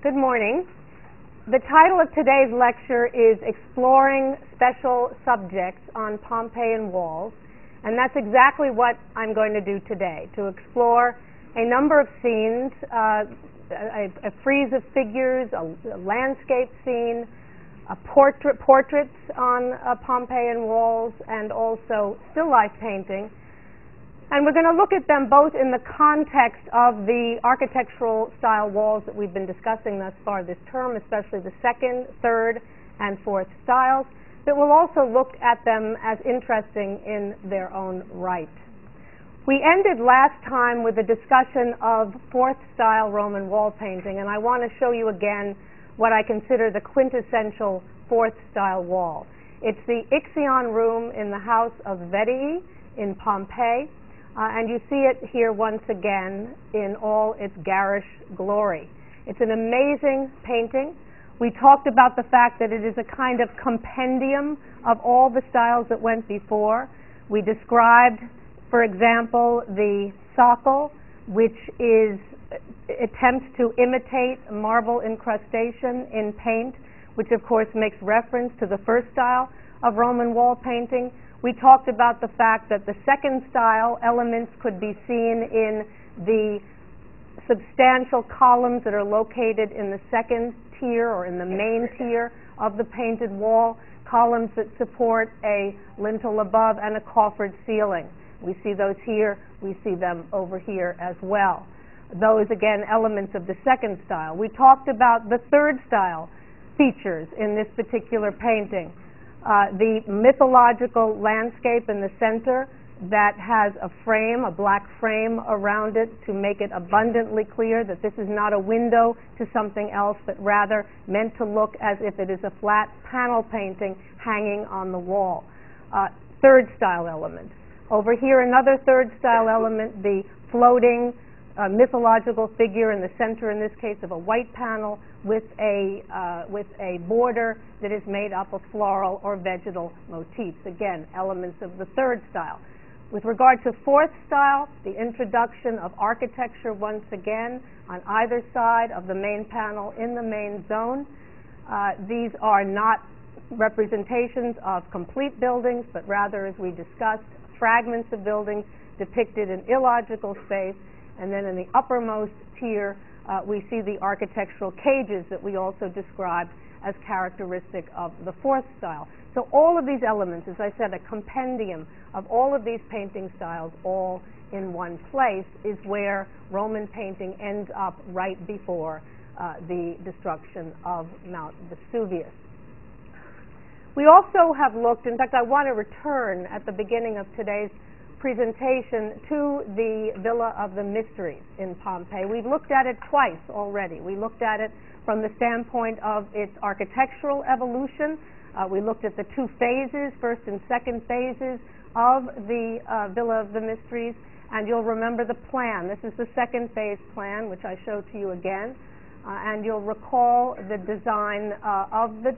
Good morning. The title of today's lecture is Exploring Special Subjects on Pompeian Walls, and that's exactly what I'm going to do today, to explore a number of scenes, a frieze of figures, a landscape scene, portraits on Pompeian walls, and also still life painting. And we're going to look at them both in the context of the architectural style walls that we've been discussing thus far this term, especially the second, third, and fourth styles, but we'll also look at them as interesting in their own right. We ended last time with a discussion of fourth style Roman wall painting, and I want to show you again what I consider the quintessential fourth style wall. It's the Ixion room in the house of Vetii in Pompeii. And you see it here once again in all its garish glory. It's an amazing painting. We talked about the fact that it is a kind of compendium of all the styles that went before. We described, for example, the socle, which attempts to imitate marble incrustation in paint, which of course makes reference to the first style of Roman wall painting. We talked about the fact that the second style elements could be seen in the substantial columns that are located in the second tier or in the main tier of the painted wall, columns that support a lintel above and a coffered ceiling. We see those here, we see them over here as well. Those, again, elements of the second style. We talked about the third style features in this particular painting. The mythological landscape in the center that has a frame, a black frame around it to make it abundantly clear that this is not a window to something else, but rather meant to look as if it is a flat panel painting hanging on the wall. Third style element. Over here, another third style element, the floating mythological figure in the center, in this case of a white panel, with a border that is made up of floral or vegetal motifs. Again, elements of the third style. With regard to fourth style, the introduction of architecture once again on either side of the main panel in the main zone. These are not representations of complete buildings, but rather, as we discussed, fragments of buildings depicted in illogical space. And then in the uppermost tier, we see the architectural cages that we also described as characteristic of the fourth style. So all of these elements, as I said, a compendium of all of these painting styles all in one place is where Roman painting ends up right before the destruction of Mount Vesuvius. We also have looked, in fact, I want to return at the beginning of today's presentation to the Villa of the Mysteries in Pompeii. We've looked at it twice already. We looked at it from the standpoint of its architectural evolution. We looked at the two phases, first and second phases of the Villa of the Mysteries, and you'll remember the plan. This is the second phase plan, which I showed to you again, and you'll recall the design of the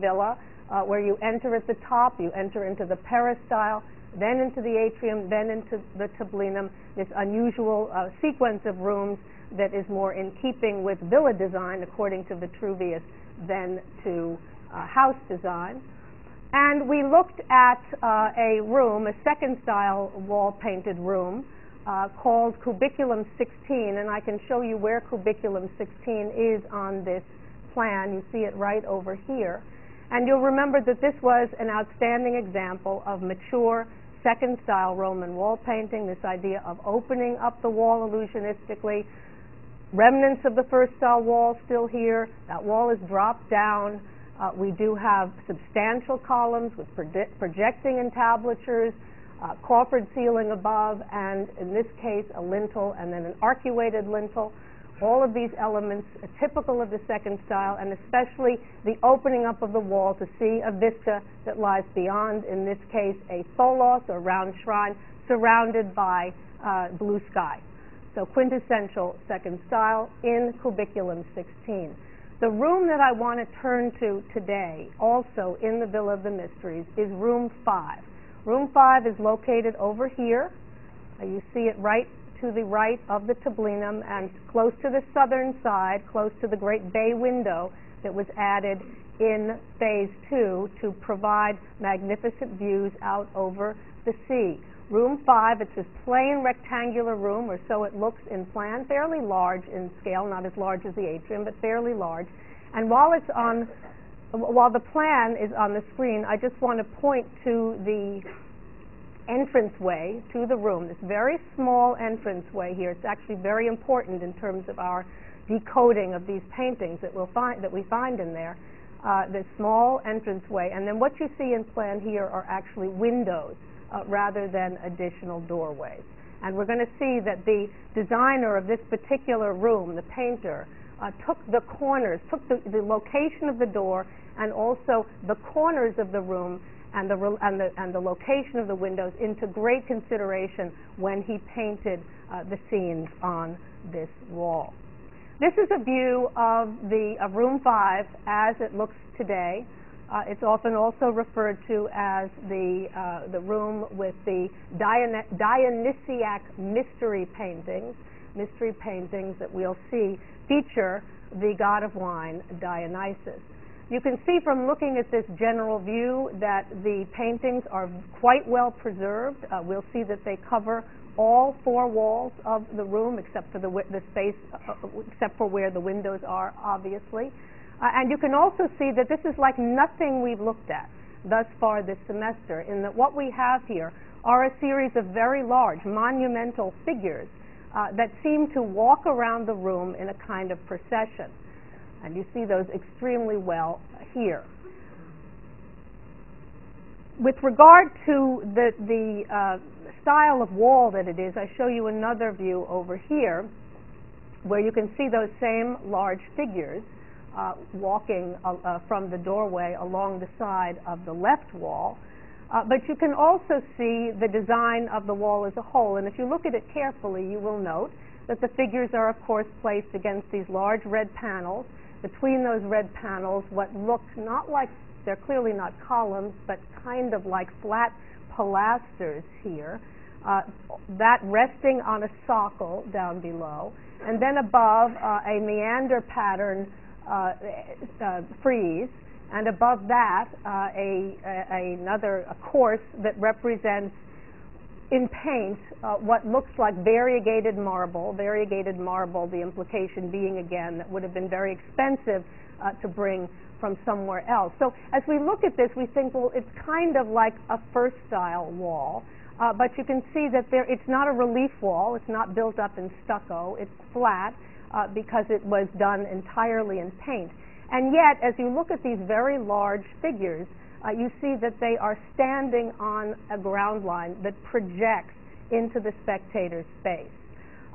villa. Where you enter at the top, you enter into the peristyle, then into the atrium, then into the tablinum, this unusual sequence of rooms that is more in keeping with villa design, according to Vitruvius, than to house design. And we looked at a room, a second style wall-painted room, called Cubiculum 16, and I can show you where Cubiculum 16 is on this plan. You see it right over here. And you'll remember that this was an outstanding example of mature second style Roman wall painting, this idea of opening up the wall illusionistically. Remnants of the first style wall still here. That wall is dropped down. We do have substantial columns with projecting entablatures, coffered ceiling above, and in this case a lintel and then an arcuated lintel. All of these elements are typical of the second style, and especially the opening up of the wall to see a vista that lies beyond, in this case, a tholos, or round shrine, surrounded by blue sky. So quintessential second style in Cubiculum 16. The room that I want to turn to today, also in the Villa of the Mysteries, is Room 5. Room 5 is located over here. You see it right to the right of the tablinum and close to the southern side, close to the great bay window that was added in phase 2 to provide magnificent views out over the sea. Room 5, it's this plain rectangular room, or so it looks in plan, fairly large in scale, not as large as the atrium, but fairly large. And while the plan is on the screen, I just want to point to the entranceway to the room, this very small entranceway here. It's actually very important in terms of our decoding of these paintings that we find in there. This small entranceway, and then what you see in plan here are actually windows rather than additional doorways. And we're going to see that the designer of this particular room, the painter, took the corners, took the location of the door and also the corners of the room and the location of the windows into great consideration when he painted the scenes on this wall. This is a view of room 5 as it looks today. It's often also referred to as the room with the Dionysiac mystery paintings that we'll see feature the god of wine, Dionysus. You can see from looking at this general view that the paintings are quite well preserved. We'll see that they cover all 4 walls of the room except for the space, except for where the windows are, obviously. And you can also see that this is like nothing we've looked at thus far this semester, in that what we have here are a series of very large, monumental figures that seem to walk around the room in a kind of procession. And you see those extremely well here. With regard to the style of wall that it is, I show you another view over here where you can see those same large figures walking from the doorway along the side of the left wall. But you can also see the design of the wall as a whole. And if you look at it carefully, you will note that the figures are, of course, placed against these large red panels. Between those red panels, what look not like, they're clearly not columns, but kind of like flat pilasters here, that resting on a socle down below, and then above a meander pattern frieze, and above that a course that represents in paint what looks like variegated marble, the implication being again that would have been very expensive to bring from somewhere else. So as we look at this, we think, well, it's kind of like a first style wall, but you can see that it's not a relief wall, it's not built up in stucco, it's flat because it was done entirely in paint. And yet, as you look at these very large figures, you see that they are standing on a ground line that projects into the spectator's space.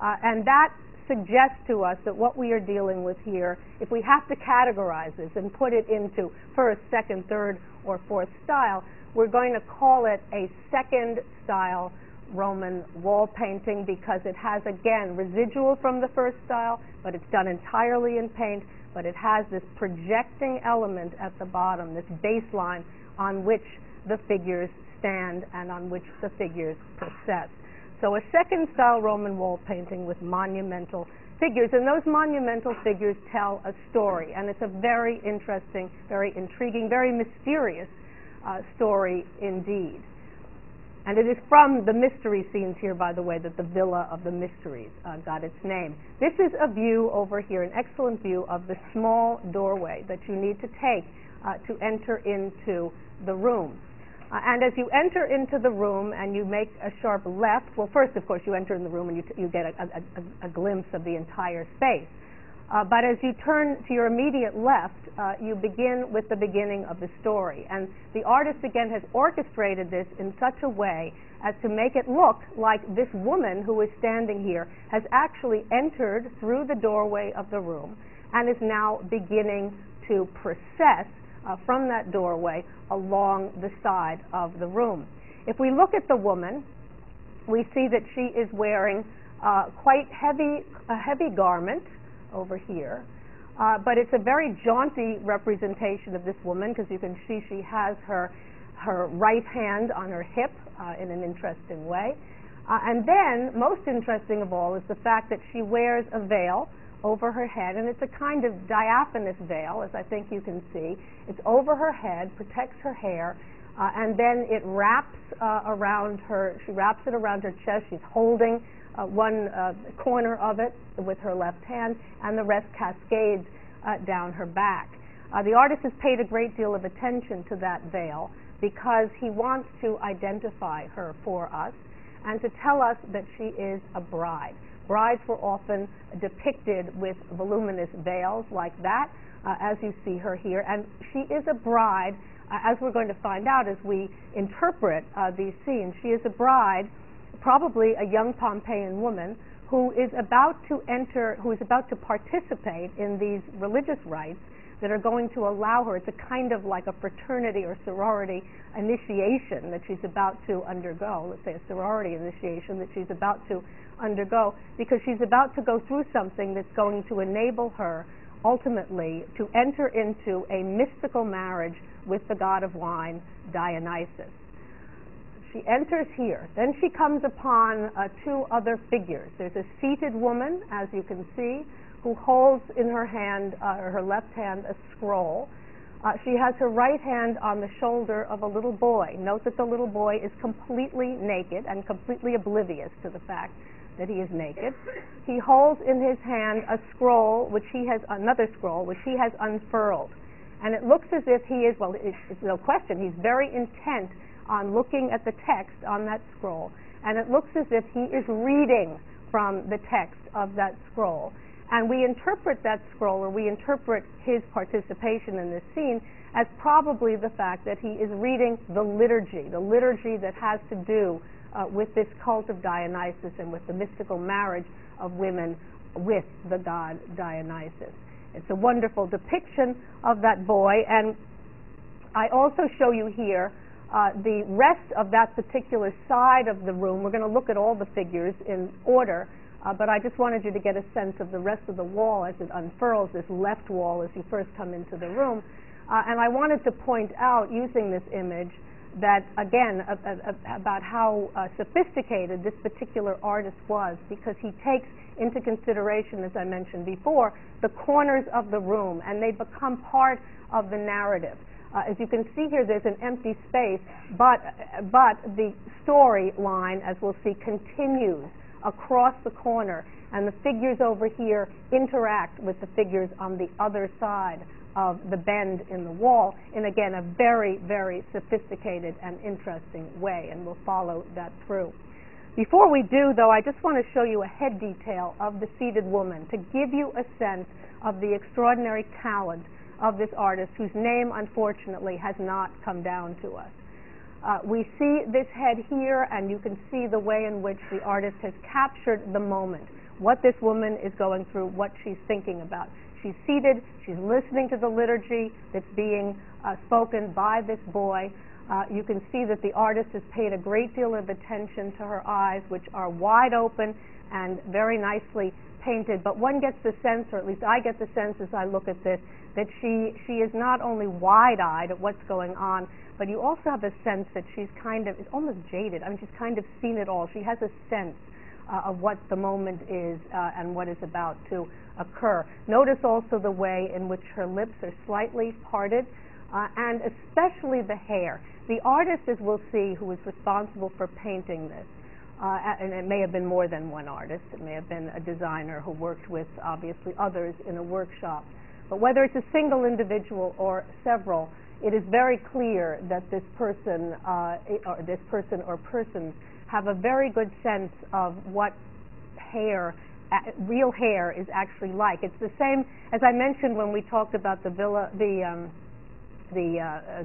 And that suggests to us that what we are dealing with here, if we have to categorize this and put it into first, second, third, or fourth style, we're going to call it a second style Roman wall painting because it has, again, residual from the first style, but it's done entirely in paint, but it has this projecting element at the bottom, this baseline on which the figures stand and on which the figures process. So a second style Roman wall painting with monumental figures, and those monumental figures tell a story, and it's a very interesting, very intriguing, very mysterious story indeed. And it is from the mystery scenes here, by the way, that the Villa of the Mysteries got its name. This is a view over here, an excellent view of the small doorway that you need to take to enter into the room. And as you enter into the room and you make a sharp left, well, first, of course, you enter in the room and you get a glimpse of the entire space. But as you turn to your immediate left, you begin with the beginning of the story. And the artist, again, has orchestrated this in such a way as to make it look like this woman who is standing here has actually entered through the doorway of the room and is now beginning to process from that doorway along the side of the room. If we look at the woman, we see that she is wearing quite a heavy garment over here, but it's a very jaunty representation of this woman because you can see she has her right hand on her hip in an interesting way. And then, most interesting of all, is the fact that she wears a veil over her head, and it's a kind of diaphanous veil, as I think you can see. It's over her head, protects her hair, and then it wraps around her. She wraps it around her chest. She's holding one corner of it with her left hand, and the rest cascades down her back. The artist has paid a great deal of attention to that veil because he wants to identify her for us and to tell us that she is a bride. Brides were often depicted with voluminous veils like that, as you see her here, and she is a bride, as we're going to find out as we interpret these scenes. She is a bride, probably a young Pompeian woman, who is about to participate in these religious rites that are going to allow her. It's a kind of like a fraternity or sorority initiation that she's about to undergo. Let's say a sorority initiation that she's about to undergo, because she's about to go through something that's going to enable her ultimately to enter into a mystical marriage with the god of wine, Dionysus. She enters here. Then she comes upon two other figures. There's a seated woman, as you can see, who holds in her hand, or her left hand, a scroll. She has her right hand on the shoulder of a little boy. Note that the little boy is completely naked and completely oblivious to the fact that he is naked. He holds in his hand a scroll, another scroll, which he has unfurled. And it looks as if he is, well, it's no question, he's very intent on looking at the text on that scroll. And it looks as if he is reading from the text of that scroll. And we interpret that scroll, or we interpret his participation in this scene, as probably the fact that he is reading the liturgy that has to do with this cult of Dionysus and with the mystical marriage of women with the god Dionysus. It's a wonderful depiction of that boy, and I also show you here the rest of that particular side of the room. We're going to look at all the figures in order, but I just wanted you to get a sense of the rest of the wall as it unfurls, this left wall as you first come into the room. And I wanted to point out, using this image, that again, about how sophisticated this particular artist was, because he takes into consideration, as I mentioned before, the corners of the room, and they become part of the narrative. As you can see here, there's an empty space, but the storyline, as we'll see, continues across the corner, and the figures over here interact with the figures on the other side of the bend in the wall in, again, a very, very sophisticated and interesting way, and we'll follow that through. Before we do, though, I just want to show you a head detail of the seated woman to give you a sense of the extraordinary talent of this artist, whose name, unfortunately, has not come down to us. We see this head here, and you can see the way in which the artist has captured the moment, what this woman is going through, what she's thinking about. She's seated, she's listening to the liturgy that's being spoken by this boy. You can see that the artist has paid a great deal of attention to her eyes, which are wide open and very nicely painted. But one gets the sense, or at least I get the sense as I look at this, that she is not only wide-eyed at what's going on, but you also have a sense that she's kind of, it's almost jaded. I mean, she's kind of seen it all. She has a sense of what the moment is and what is about to occur. Notice also the way in which her lips are slightly parted, and especially the hair. The artist, as we'll see, who was responsible for painting this, and it may have been more than one artist, it may have been a designer who worked with, obviously, others in a workshop. But whether it's a single individual or several, it is very clear that this person or persons have a very good sense of what hair, real hair, is actually like. It's the same as I mentioned when we talked about the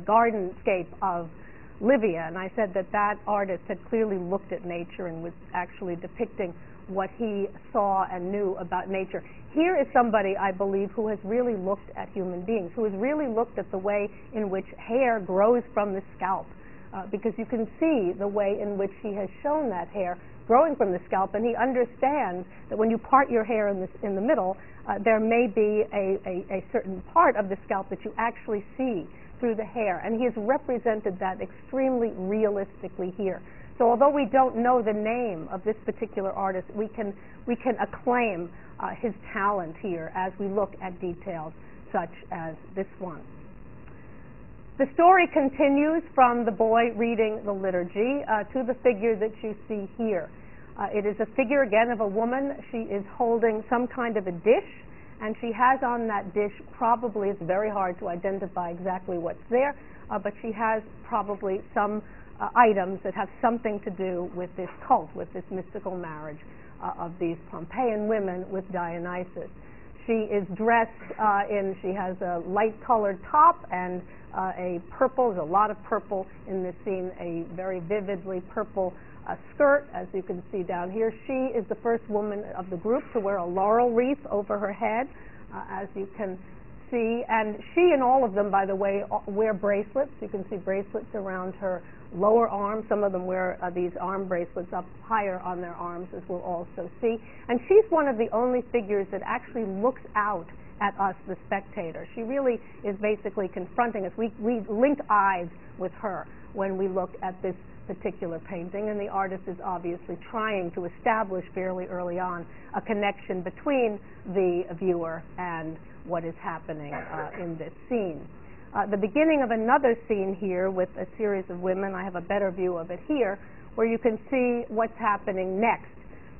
gardenscape of Livia, and I said that artist had clearly looked at nature and was actually depicting what he saw and knew about nature. Here is somebody, I believe, who has really looked at human beings, who has really looked at the way in which hair grows from the scalp, because you can see the way in which he has shown that hair growing from the scalp, and he understands that when you part your hair in the middle, there may be a certain part of the scalp that you actually see through the hair, and he has represented that extremely realistically here. So although we don't know the name of this particular artist, we can acclaim his talent here as we look at details such as this one. The story continues from the boy reading the liturgy to the figure that you see here. It is a figure, again, of a woman. She is holding some kind of a dish, and she has on that dish, probably, it's very hard to identify exactly what's there, but she has probably some items that have something to do with this cult, with this mystical marriage of these Pompeian women with Dionysus. She is dressed she has a light-colored top and a purple, there's a lot of purple in this scene, a very vividly purple skirt, as you can see down here. She is the first woman of the group to wear a laurel wreath over her head, as you can see. And she and all of them, by the way, wear bracelets. You can see bracelets around her lower arm. Some of them wear these arm bracelets up higher on their arms, as we'll also see. And she's one of the only figures that actually looks out at us, the spectator. She really is basically confronting us. We link eyes with her when we look at this particular painting, and the artist is obviously trying to establish fairly early on a connection between the viewer and what is happening in this scene. The beginning of another scene here with a series of women, I have a better view of it here, where you can see what's happening next.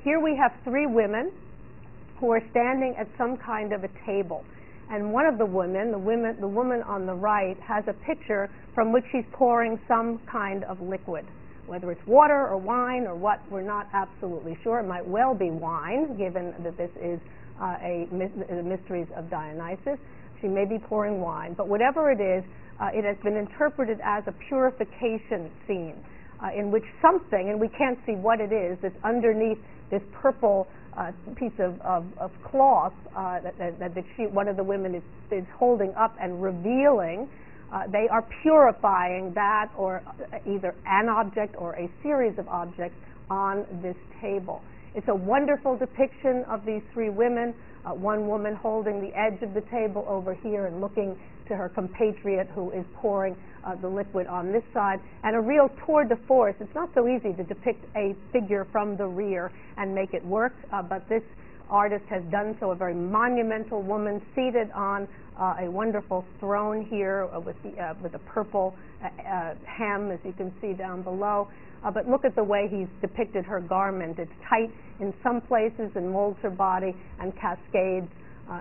Here we have three women who are standing at some kind of a table. And one of the women on the right, has a pitcher from which she's pouring some kind of liquid. Whether it's water or wine or what, we're not absolutely sure. It might well be wine, given that this is the Mysteries of Dionysus. She may be pouring wine. But whatever it is, it has been interpreted as a purification scene in which something, and we can't see what it is, that's underneath this purple piece of cloth that one of the women is holding up and revealing. They are purifying that, or either an object or a series of objects on this table. It's a wonderful depiction of these three women, one woman holding the edge of the table over here and looking to her compatriot who is pouring the liquid on this side, and a real tour de force. It's not so easy to depict a figure from the rear and make it work, but this artist has done so. A very monumental woman seated on a wonderful throne here with a purple hem, as you can see down below. But look at the way he's depicted her garment. It's tight in some places and molds her body and cascades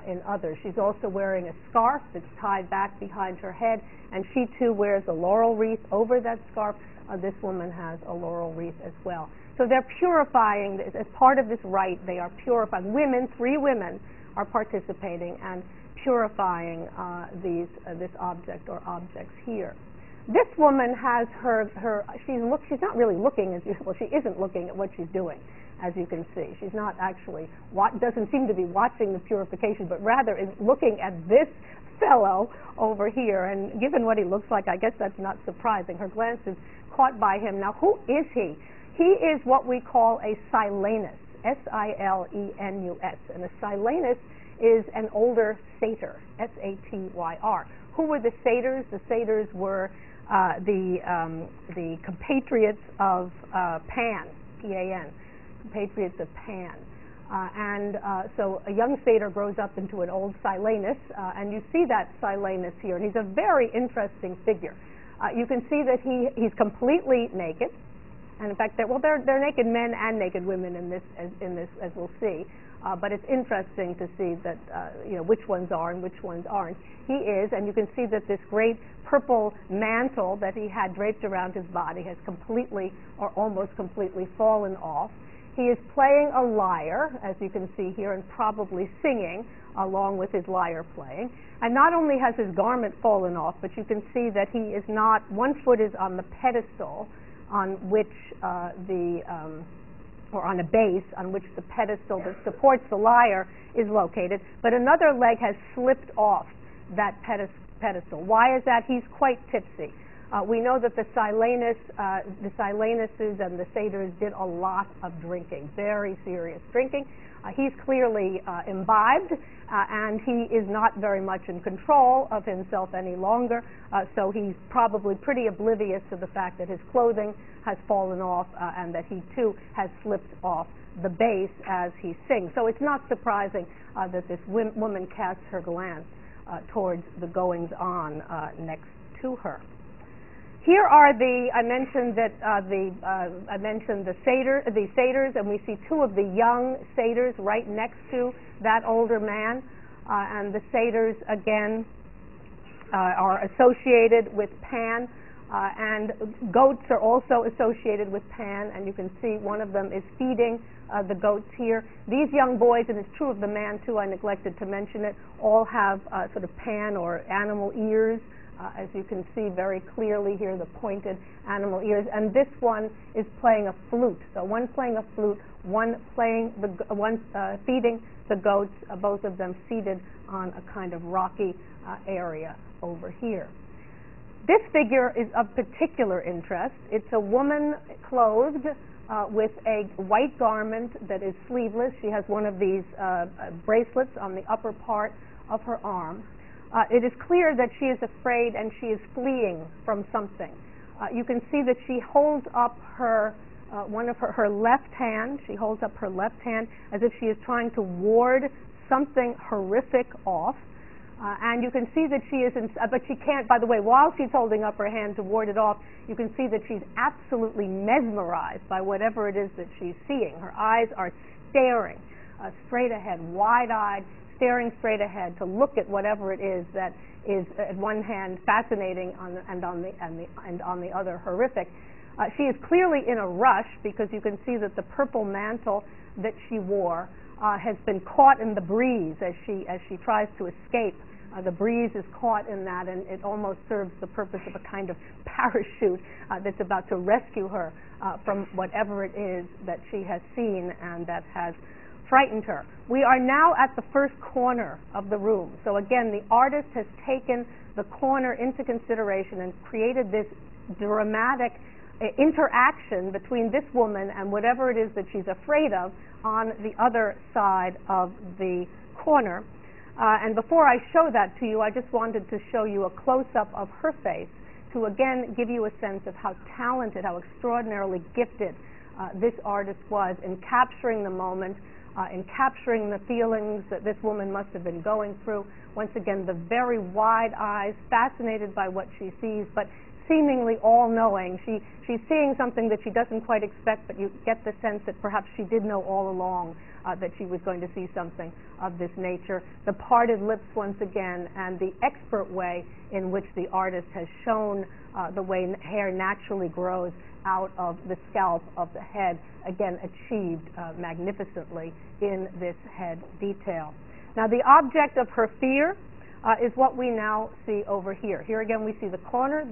in others. She's also wearing a scarf that's tied back behind her head, and she too wears a laurel wreath over that scarf. This woman has a laurel wreath as well. So they're purifying, as part of this rite, they are purifying. Three women are participating and purifying this object or objects here. This woman has she's not really looking as usual. She isn't looking at what she's doing, as you can see. She's not actually, doesn't seem to be watching the purification, but rather is looking at this fellow over here. And given what he looks like, I guess that's not surprising. Her glance is caught by him. Now, who is he? He is what we call a Silenus, S-I-L-E-N-U-S. And a Silenus is an older satyr, S-A-T-Y-R. Who were the satyrs? The satyrs were the compatriots of Pan, P-A-N, compatriots of Pan. So a young satyr grows up into an old Silenus, and you see that Silenus here, and he's a very interesting figure. You can see that he's completely naked, and in fact, there are naked men and naked women in this, as we'll see. But it's interesting to see that which ones are and which ones aren't. He is, and you can see that this great purple mantle that he had draped around his body has completely or almost completely fallen off. He is playing a lyre, as you can see here, and probably singing along with his lyre playing. And not only has his garment fallen off, but you can see that he is not, one foot is on the pedestal on which or on a base on which the pedestal that supports the lyre is located, but another leg has slipped off that pedestal. Why is that? He's quite tipsy. We know that the Silenuses and the satyrs did a lot of drinking, very serious drinking. He's clearly imbibed, and he is not very much in control of himself any longer, so he's probably pretty oblivious to the fact that his clothing has fallen off and that he too has slipped off the bass as he sings. So it's not surprising that this woman casts her glance towards the goings-on next to her. Here are I mentioned the satyrs, and we see two of the young satyrs right next to that older man, and the satyrs again are associated with Pan, and goats are also associated with Pan, and you can see one of them is feeding the goats here. These young boys, and it's true of the man too, I neglected to mention it, all have sort of Pan or animal ears. As you can see very clearly here, the pointed animal ears, and this one is playing a flute. So one playing a flute, one feeding the goats, both of them seated on a kind of rocky area over here. This figure is of particular interest. It's a woman clothed with a white garment that is sleeveless. She has one of these bracelets on the upper part of her arm. It is clear that she is afraid and she is fleeing from something. You can see that she holds up her left hand. She holds up her left hand as if she is trying to ward something horrific off. And you can see that she isn't, but she can't, by the way, while she's holding up her hand to ward it off, you can see that she's absolutely mesmerized by whatever it is that she's seeing. Her eyes are staring straight ahead, wide-eyed, staring straight ahead to look at whatever it is that is at one hand fascinating and on the other horrific. She is clearly in a rush because you can see that the purple mantle that she wore has been caught in the breeze as she tries to escape. The breeze is caught in that, and it almost serves the purpose of a kind of parachute that's about to rescue her from whatever it is that she has seen and that has frightened her. We are now at the first corner of the room. So again, the artist has taken the corner into consideration and created this dramatic interaction between this woman and whatever it is that she's afraid of on the other side of the corner. And before I show that to you, I just wanted to show you a close-up of her face to again give you a sense of how talented, how extraordinarily gifted this artist was in capturing the moment, in capturing the feelings that this woman must have been going through. Once again, the very wide eyes, fascinated by what she sees, but seemingly all-knowing. She's seeing something that she doesn't quite expect, but you get the sense that perhaps she did know all along that she was going to see something of this nature. The parted lips once again, and the expert way in which the artist has shown the way hair naturally grows out of the scalp of the head, again achieved magnificently in this head detail. Now the object of her fear is what we now see over here. Here again we see the corner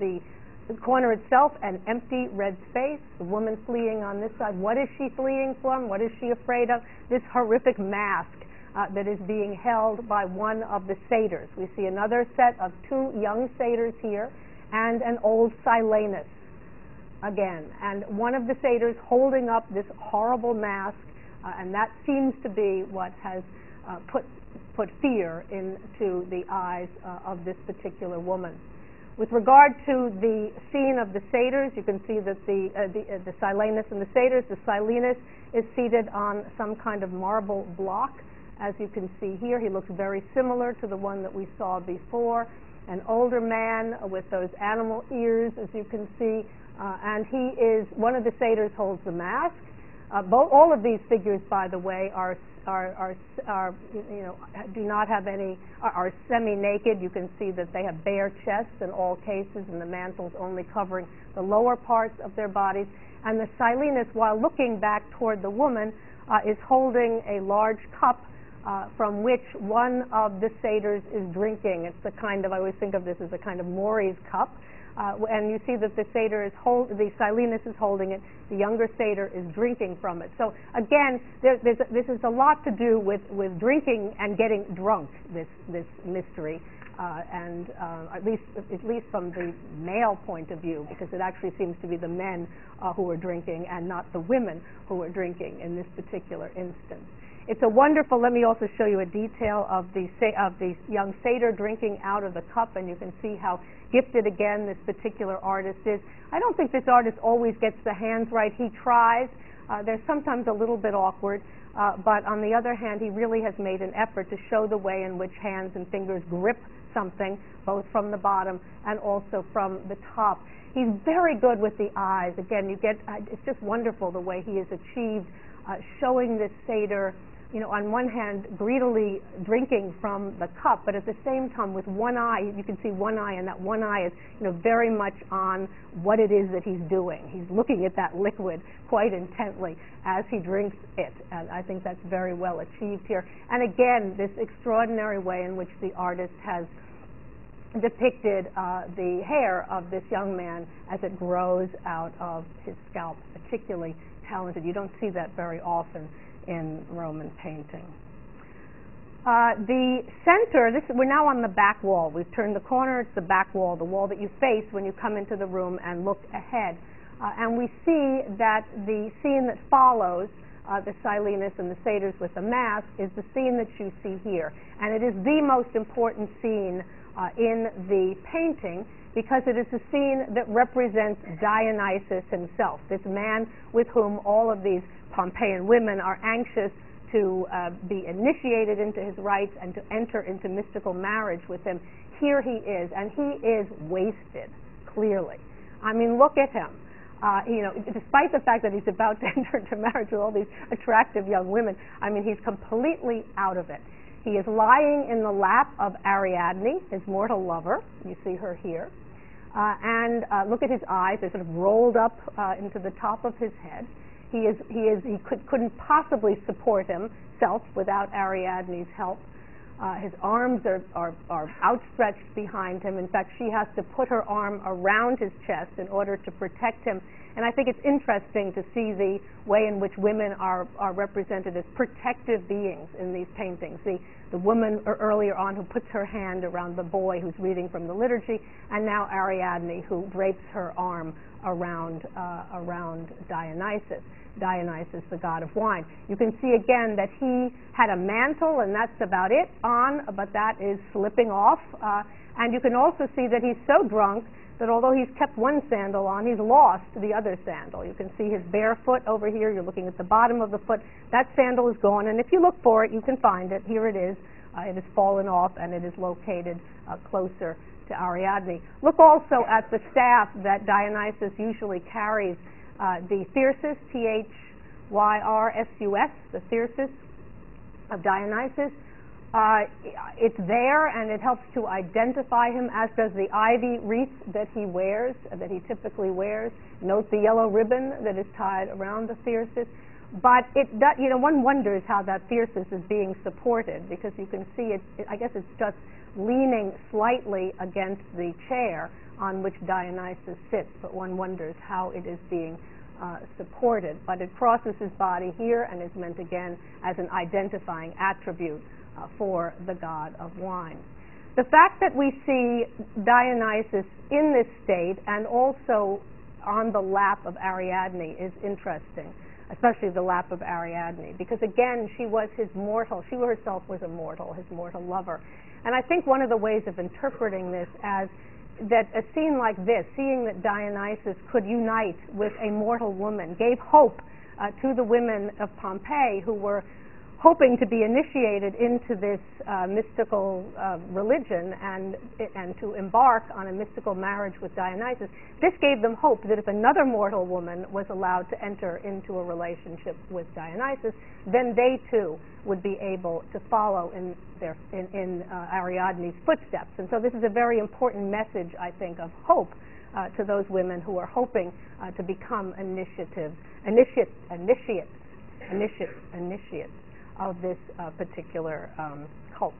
itself, an empty red space, the woman fleeing on this side. What is she fleeing from? What is she afraid of? This horrific mask that is being held by one of the satyrs. We see another set of two young satyrs here and an old Silenus again, and one of the satyrs holding up this horrible mask, and that seems to be what has put fear into the eyes of this particular woman. With regard to the scene of the satyrs, you can see that the Silenus and the satyrs, the Silenus is seated on some kind of marble block. As you can see here, he looks very similar to the one that we saw before. An older man with those animal ears, as you can see, and he is, one of the satyrs holds the mask. All of these figures, by the way, are do not have any, are semi-naked. You can see that they have bare chests in all cases, and the mantles only covering the lower parts of their bodies. And the Silenus, while looking back toward the woman, is holding a large cup from which one of the satyrs is drinking. It's a kind of, I always think of this as a kind of Maury's cup. And you see that the the Silenus is holding it, the younger satyr is drinking from it. So again, this is a lot to do with drinking and getting drunk, this mystery, and at least from the male point of view, because it actually seems to be the men who are drinking and not the women who are drinking in this particular instance. It's a wonderful, let me also show you a detail of the young satyr drinking out of the cup, and you can see how gifted, again, this particular artist is. I don't think this artist always gets the hands right. He tries. They're sometimes a little bit awkward, but on the other hand, he really has made an effort to show the way in which hands and fingers grip something, both from the bottom and also from the top. He's very good with the eyes. Again, it's just wonderful the way he has achieved showing this satyr, on one hand, greedily drinking from the cup, but at the same time with one eye, you can see one eye, and that one eye is, very much on what it is that he's doing. He's looking at that liquid quite intently as he drinks it, and I think that's very well achieved here. And again, this extraordinary way in which the artist has depicted the hair of this young man as it grows out of his scalp, particularly talented. You don't see that very often in Roman painting. The center, we're now on the back wall. We've turned the corner. It's the back wall, the wall that you face when you come into the room and look ahead. And we see that the scene that follows the Silenus and the satyrs with the mask is the scene that you see here. And it is the most important scene in the painting, because it is a scene that represents Dionysus himself, this man with whom all of these Pompeian women are anxious to be initiated into his rites and to enter into mystical marriage with him. Here he is, and he is wasted, clearly. I mean, look at him. Despite the fact that he's about to enter into marriage with all these attractive young women, I mean, he's completely out of it. He is lying in the lap of Ariadne, his mortal lover. You see her here. And look at his eyes. They're sort of rolled up into the top of his head. He couldn't possibly support himself without Ariadne's help. His arms are outstretched behind him. In fact, she has to put her arm around his chest in order to protect him. And I think it's interesting to see the way in which women are represented as protective beings in these paintings. The woman earlier on who puts her hand around the boy who's reading from the liturgy, and now Ariadne who drapes her arm around Dionysus. Dionysus, the god of wine. You can see again that he had a mantle, and that's about it on, but that is slipping off. And you can also see that he's so drunk that although he's kept one sandal on, he's lost the other sandal. You can see his bare foot over here. You're looking at the bottom of the foot. That sandal is gone, and if you look for it, you can find it. Here it is. It has fallen off, and it is located closer to Ariadne. Look also at the staff that Dionysus usually carries. The thyrsus, Thyrsus, the thyrsus of Dionysus. It's there, and it helps to identify him, as does the ivy wreath that he wears, that he typically wears. Note the yellow ribbon that is tied around the thyrsus. But one wonders how that thyrsus is being supported, because you can see it. I guess it's just leaning slightly against the chair on which Dionysus sits, but one wonders how it is being supported. But it crosses his body here and is meant again as an identifying attribute for the god of wine. The fact that we see Dionysus in this state and also on the lap of Ariadne is interesting, especially the lap of Ariadne, because again, she herself was a mortal, his mortal lover. And I think one of the ways of interpreting this as that a scene like this, seeing that Dionysus could unite with a mortal woman, gave hope to the women of Pompeii who were hoping to be initiated into this mystical religion and to embark on a mystical marriage with Dionysus. This gave them hope that if another mortal woman was allowed to enter into a relationship with Dionysus, then they too would be able to follow in Ariadne's footsteps. And so this is a very important message, I think, of hope to those women who are hoping to become initiates of this particular cult.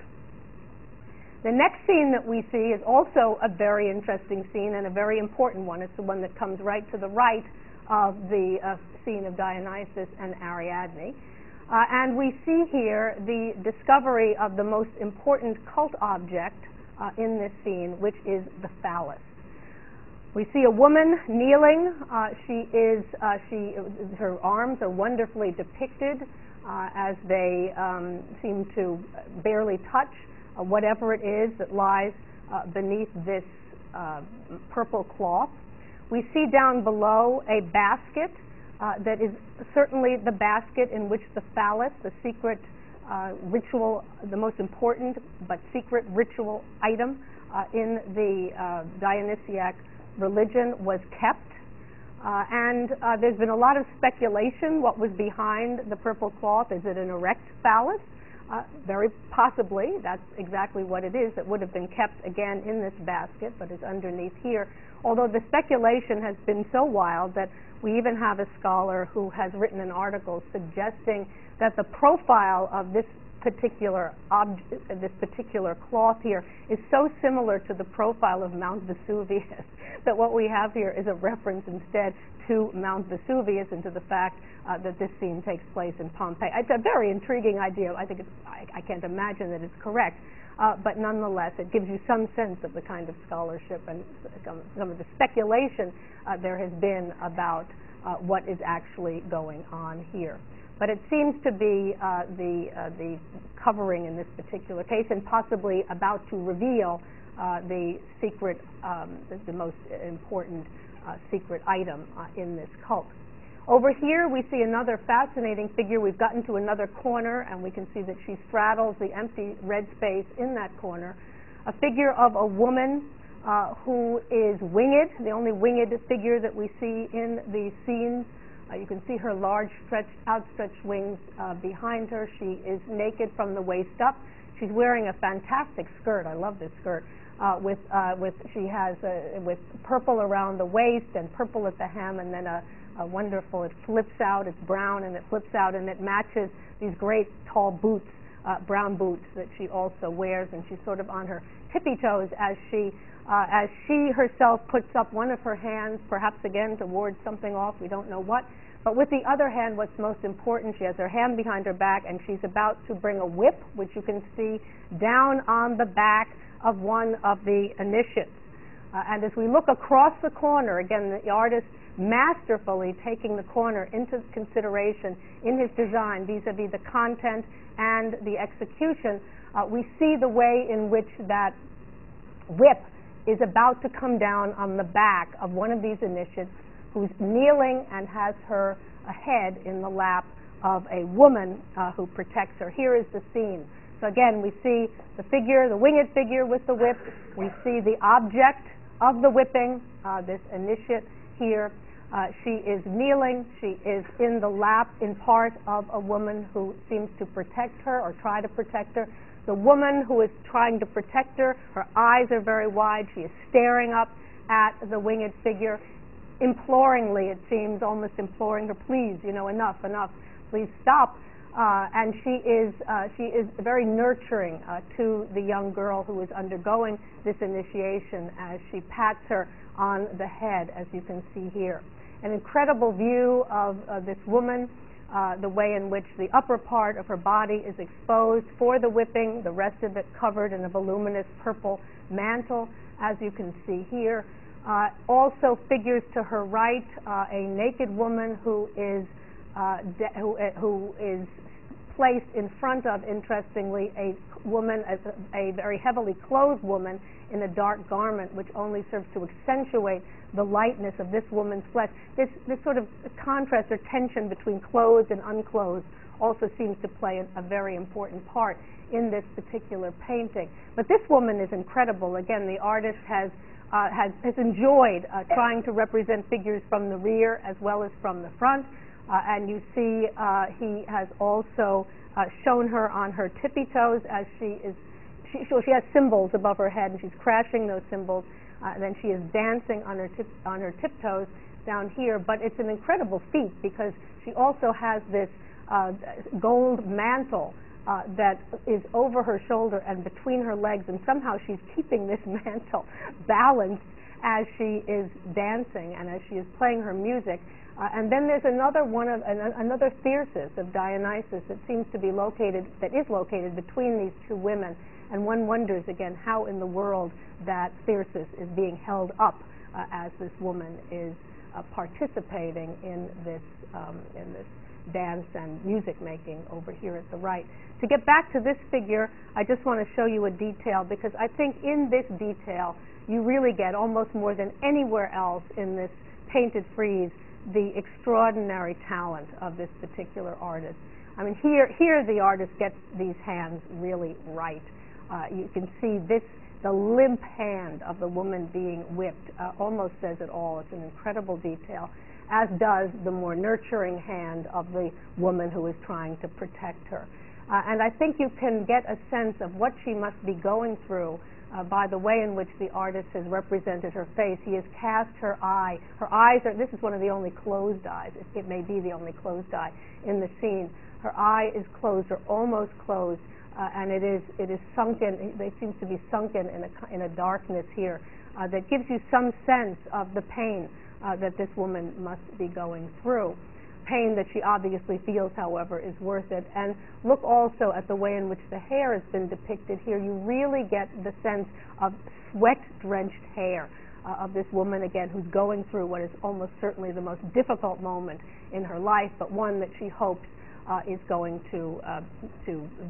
The next scene that we see is also a very interesting scene and a very important one. It's the one that comes right to the right of the scene of Dionysus and Ariadne. And we see here the discovery of the most important cult object in this scene, which is the phallus. We see a woman kneeling. Her arms are wonderfully depicted. as they seem to barely touch whatever it is that lies beneath this purple cloth. We see down below a basket that is certainly the basket in which the phallus, the secret ritual, the most important but secret ritual item in the Dionysiac religion, was kept. And there's been a lot of speculation what was behind the purple cloth. Is it an erect phallus? Very possibly. That's exactly what it is. That would have been kept again in this basket, but is underneath here. Although the speculation has been so wild that we even have a scholar who has written an article suggesting that the profile of this particular cloth here is so similar to the profile of Mount Vesuvius that what we have here is a reference instead to Mount Vesuvius and to the fact that this scene takes place in Pompeii. It's a very intriguing idea. I think I can't imagine that it's correct, but nonetheless it gives you some sense of the kind of scholarship and some of the speculation there has been about what is actually going on here. But it seems to be the covering in this particular case, and possibly about to reveal the secret, the most important secret item in this cult. Over here we see another fascinating figure. We've gotten to another corner, and we can see that she straddles the empty red space in that corner. A figure of a woman who is winged, the only winged figure that we see in these scenes. You can see her large outstretched wings behind her. She is naked from the waist up. She's wearing a fantastic skirt. I love this skirt. With purple around the waist and purple at the hem, and then a wonderful, it flips out, it's brown and it flips out, and it matches these great tall boots, brown boots that she also wears, and she's sort of on her tippy toes as she herself puts up one of her hands, perhaps again to ward something off, we don't know what, but with the other hand, what's most important, she has her hand behind her back, and she's about to bring a whip, which you can see down on the back of one of the initiates. And as we look across the corner, again, the artist masterfully taking the corner into consideration in his design vis-a-vis the content and the execution, we see the way in which that whip is about to come down on the back of one of these initiates who's kneeling and has her head in the lap of a woman who protects her. Here is the scene. So again, we see the figure, the winged figure with the whip. We see the object of the whipping, this initiate here. She is kneeling. She is in the lap, in part, of a woman who seems to protect her or try to protect her. The woman who is trying to protect her, her eyes are very wide. She is staring up at the winged figure, imploringly, it seems, almost imploring her, please, enough, please stop. And she is very nurturing to the young girl who is undergoing this initiation as she pats her on the head, as you can see here. An incredible view of this woman, the way in which the upper part of her body is exposed for the whipping, the rest of it covered in a voluminous purple mantle, as you can see here. Also figures to her right a naked woman who is placed in front of, interestingly, a woman, a very heavily clothed woman in a dark garment, which only serves to accentuate the lightness of this woman's flesh. This sort of contrast or tension between clothed and unclothed also seems to play a very important part in this particular painting. But this woman is incredible. Again, the artist has enjoyed trying to represent figures from the rear as well as from the front. And you see he has also shown her on her tippy toes as she has cymbals above her head, and she's crashing those cymbals, and then she is dancing on her tiptoes down here. But it's an incredible feat because she also has this gold mantle that is over her shoulder and between her legs, and somehow she's keeping this mantle balanced as she is dancing and as she is playing her music. And then there's another Thyrsus of Dionysus that seems to be located between these two women, and one wonders again how in the world that Thyrsus is being held up as this woman is participating in this dance and music making over here at the right. To get back to this figure, I just want to show you a detail, because I think in this detail you really get, almost more than anywhere else in this painted frieze, the extraordinary talent of this particular artist. I mean, here the artist gets these hands really right. You can see this, the limp hand of the woman being whipped almost says it all. It's an incredible detail, as does the more nurturing hand of the woman who is trying to protect her. And I think you can get a sense of what she must be going through by the way in which the artist has represented her face. He has cast her eye. Her eyes are, this is one of the only closed eyes. It may be the only closed eye in the scene. Her eye is closed or almost closed, and it is sunken. They seem to be sunken in a darkness here that gives you some sense of the pain that this woman must be going through. Pain that she obviously feels, however, is worth it. And look also at the way in which the hair has been depicted here. You really get the sense of sweat-drenched hair of this woman, again, who's going through what is almost certainly the most difficult moment in her life, but one that she hopes is going to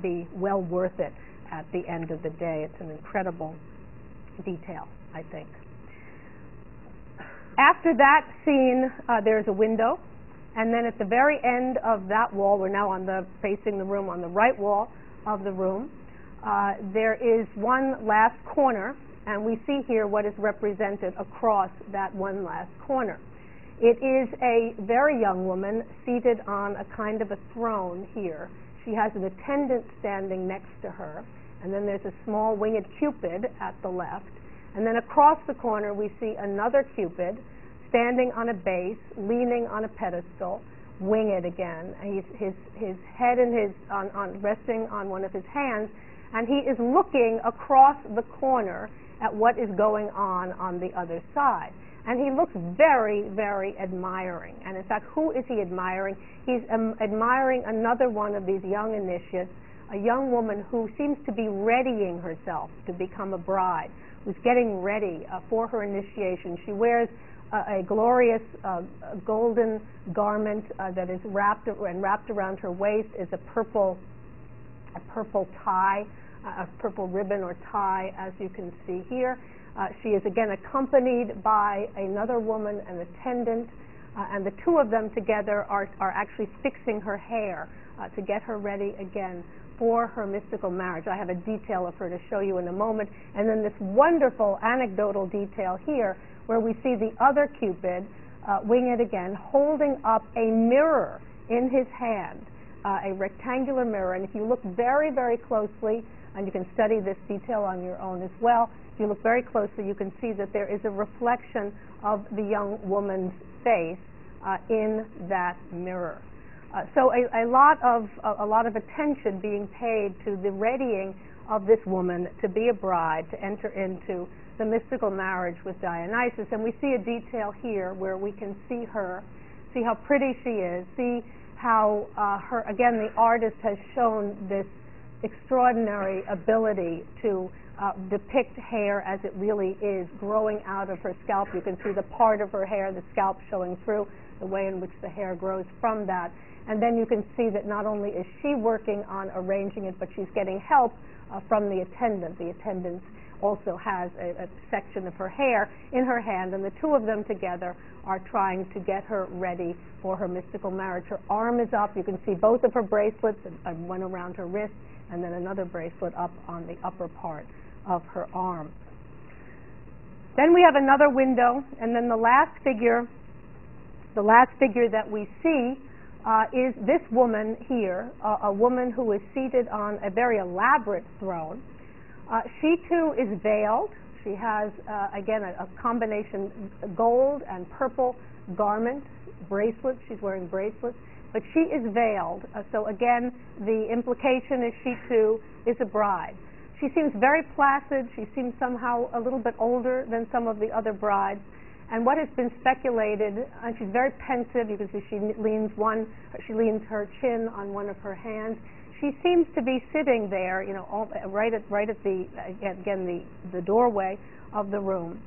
be well worth it at the end of the day. It's an incredible detail, I think. After that scene, there's a window. And then at the very end of that wall, we're now facing the room on the right wall of the room, there is one last corner, and we see here what is represented across that one last corner. It is a very young woman seated on a kind of a throne here. She has an attendant standing next to her, and then there's a small winged Cupid at the left. And then across the corner we see another Cupid standing on a base, leaning on a pedestal, winged again. His head and resting on one of his hands, and he is looking across the corner at what is going on the other side. And he looks very, very admiring. And in fact, who is he admiring? He's admiring another one of these young initiates, a young woman who seems to be readying herself to become a bride, who's getting ready for her initiation. She wears a glorious golden garment that is wrapped around her waist is a purple tie, a purple ribbon or tie, as you can see here. She is again accompanied by another woman, an attendant, and the two of them together are actually fixing her hair to get her ready again for her mystical marriage. I have a detail of her to show you in a moment. And then this wonderful anecdotal detail here, where we see the other Cupid, winged again, holding up a mirror in his hand, a rectangular mirror. And if you look very, very closely, and you can study this detail on your own as well, if you look very closely, you can see that there is a reflection of the young woman's face in that mirror. So a lot of attention being paid to the readying of this woman to be a bride, to enter into the mystical marriage with Dionysus. And we see a detail here where we can see her, see how pretty she is, see how again, the artist has shown this extraordinary ability to depict hair as it really is, growing out of her scalp. You can see the part of her hair, the scalp showing through, the way in which the hair grows from that. And then you can see that not only is she working on arranging it, but she's getting help from the attendant. The attendant also has a section of her hair in her hand, and the two of them together are trying to get her ready for her mystical marriage. Her arm is up. You can see both of her bracelets, one around her wrist, and then another bracelet up on the upper part of her arm. Then we have another window, and then the last figure that we see is this woman here, a woman who is seated on a very elaborate throne. She too is veiled. She has, again, a combination gold and purple garment, bracelets. She's wearing bracelets, but she is veiled. So again, the implication is she too is a bride. She seems very placid. She seems somehow a little bit older than some of the other brides. And what has been speculated, and she's very pensive. You can see she leans her chin on one of her hands. She seems to be sitting there, you know, right at the doorway of the room.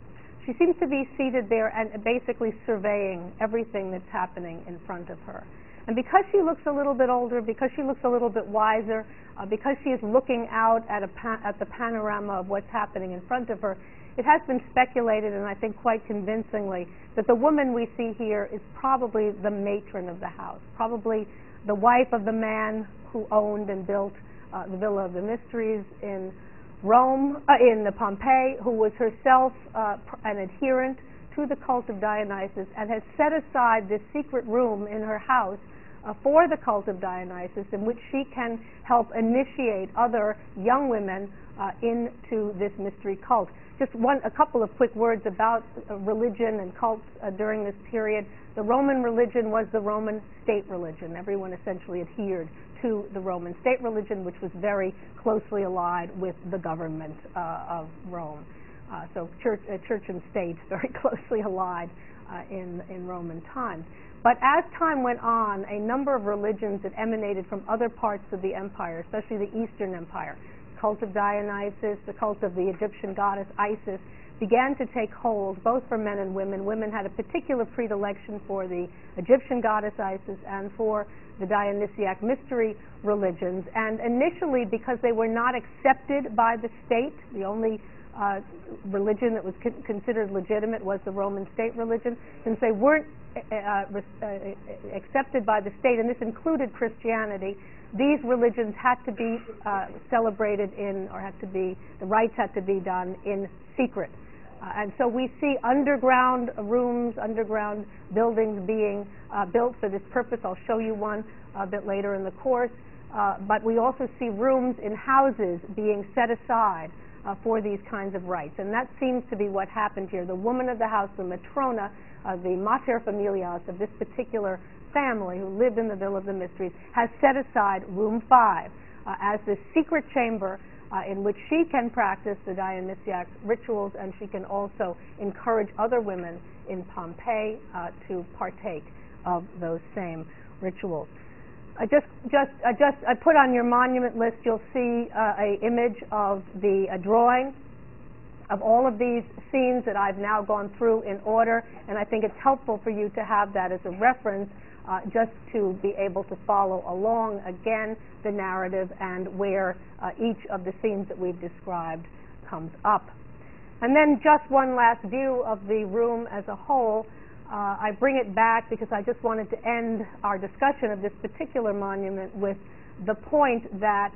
She seems to be seated there and basically surveying everything that's happening in front of her. And because she looks a little bit older, because she looks a little bit wiser, because she is looking out at the panorama of what's happening in front of her, it has been speculated, and I think quite convincingly, that the woman we see here is probably the matron of the house, probably the wife of the man who owned and built the Villa of the Mysteries in Rome, in Pompeii, who was herself an adherent to the cult of Dionysus and has set aside this secret room in her house for the cult of Dionysus, in which she can help initiate other young women into this mystery cult. Just a couple of quick words about religion and cults during this period. The Roman religion was the Roman state religion. Everyone essentially adhered to the Roman state religion, which was very closely allied with the government of Rome. So church and state very closely allied in Roman times. But as time went on, a number of religions that emanated from other parts of the empire, especially the Eastern Empire, the cult of Dionysus, the cult of the Egyptian goddess Isis, began to take hold, both for men and women. Women had a particular predilection for the Egyptian goddess Isis and for the Dionysiac mystery religions. And initially, because they were not accepted by the state, the only religion that was considered legitimate was the Roman state religion. Since they weren't accepted by the state, and this included Christianity, these religions had to be celebrated in, or the rites had to be done in secret. And so we see underground rooms, underground buildings being built for this purpose. I'll show you one a bit later in the course. But we also see rooms in houses being set aside for these kinds of rites. And that seems to be what happened here. The woman of the house, the matrona, the mater familias of this particular family who lived in the Villa of the Mysteries, has set aside room 5 as this secret chamber in which she can practice the Dionysiac rituals, and she can also encourage other women in Pompeii to partake of those same rituals. I put on your monument list, you'll see an image of the drawing of all of these scenes that I've now gone through in order, and I think it's helpful for you to have that as a reference, just to be able to follow along again the narrative and where each of the scenes that we've described comes up. And then just one last view of the room as a whole. I bring it back because I just wanted to end our discussion of this particular monument with the point that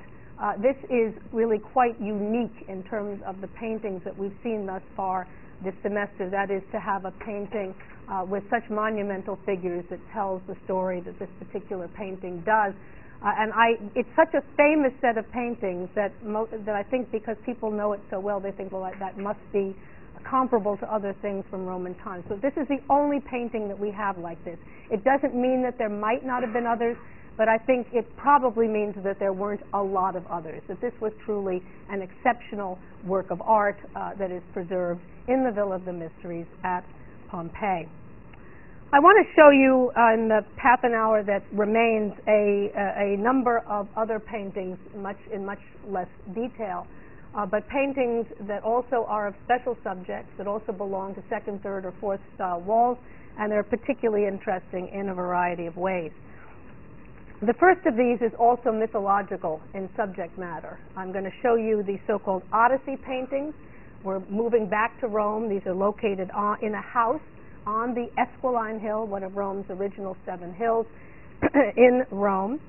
this is really quite unique in terms of the paintings that we've seen thus far this semester. That is, to have a painting with such monumental figures that tells the story that this particular painting does. It's such a famous set of paintings that I think, because people know it so well, they think, well, that must be comparable to other things from Roman times. So this is the only painting that we have like this. It doesn't mean that there might not have been others, but I think it probably means that there weren't a lot of others, that this was truly an exceptional work of art that is preserved in the Villa of the Mysteries at Pompeii. I want to show you in the half an hour that remains a number of other paintings in much less detail, but paintings that also are of special subjects, that also belong to second, third, or fourth style walls, and they're particularly interesting in a variety of ways. The first of these is also mythological in subject matter. I'm going to show you the so-called Odyssey paintings. We're moving back to Rome. These are located in a house on the Esquiline Hill, one of Rome's original 7 hills in Rome.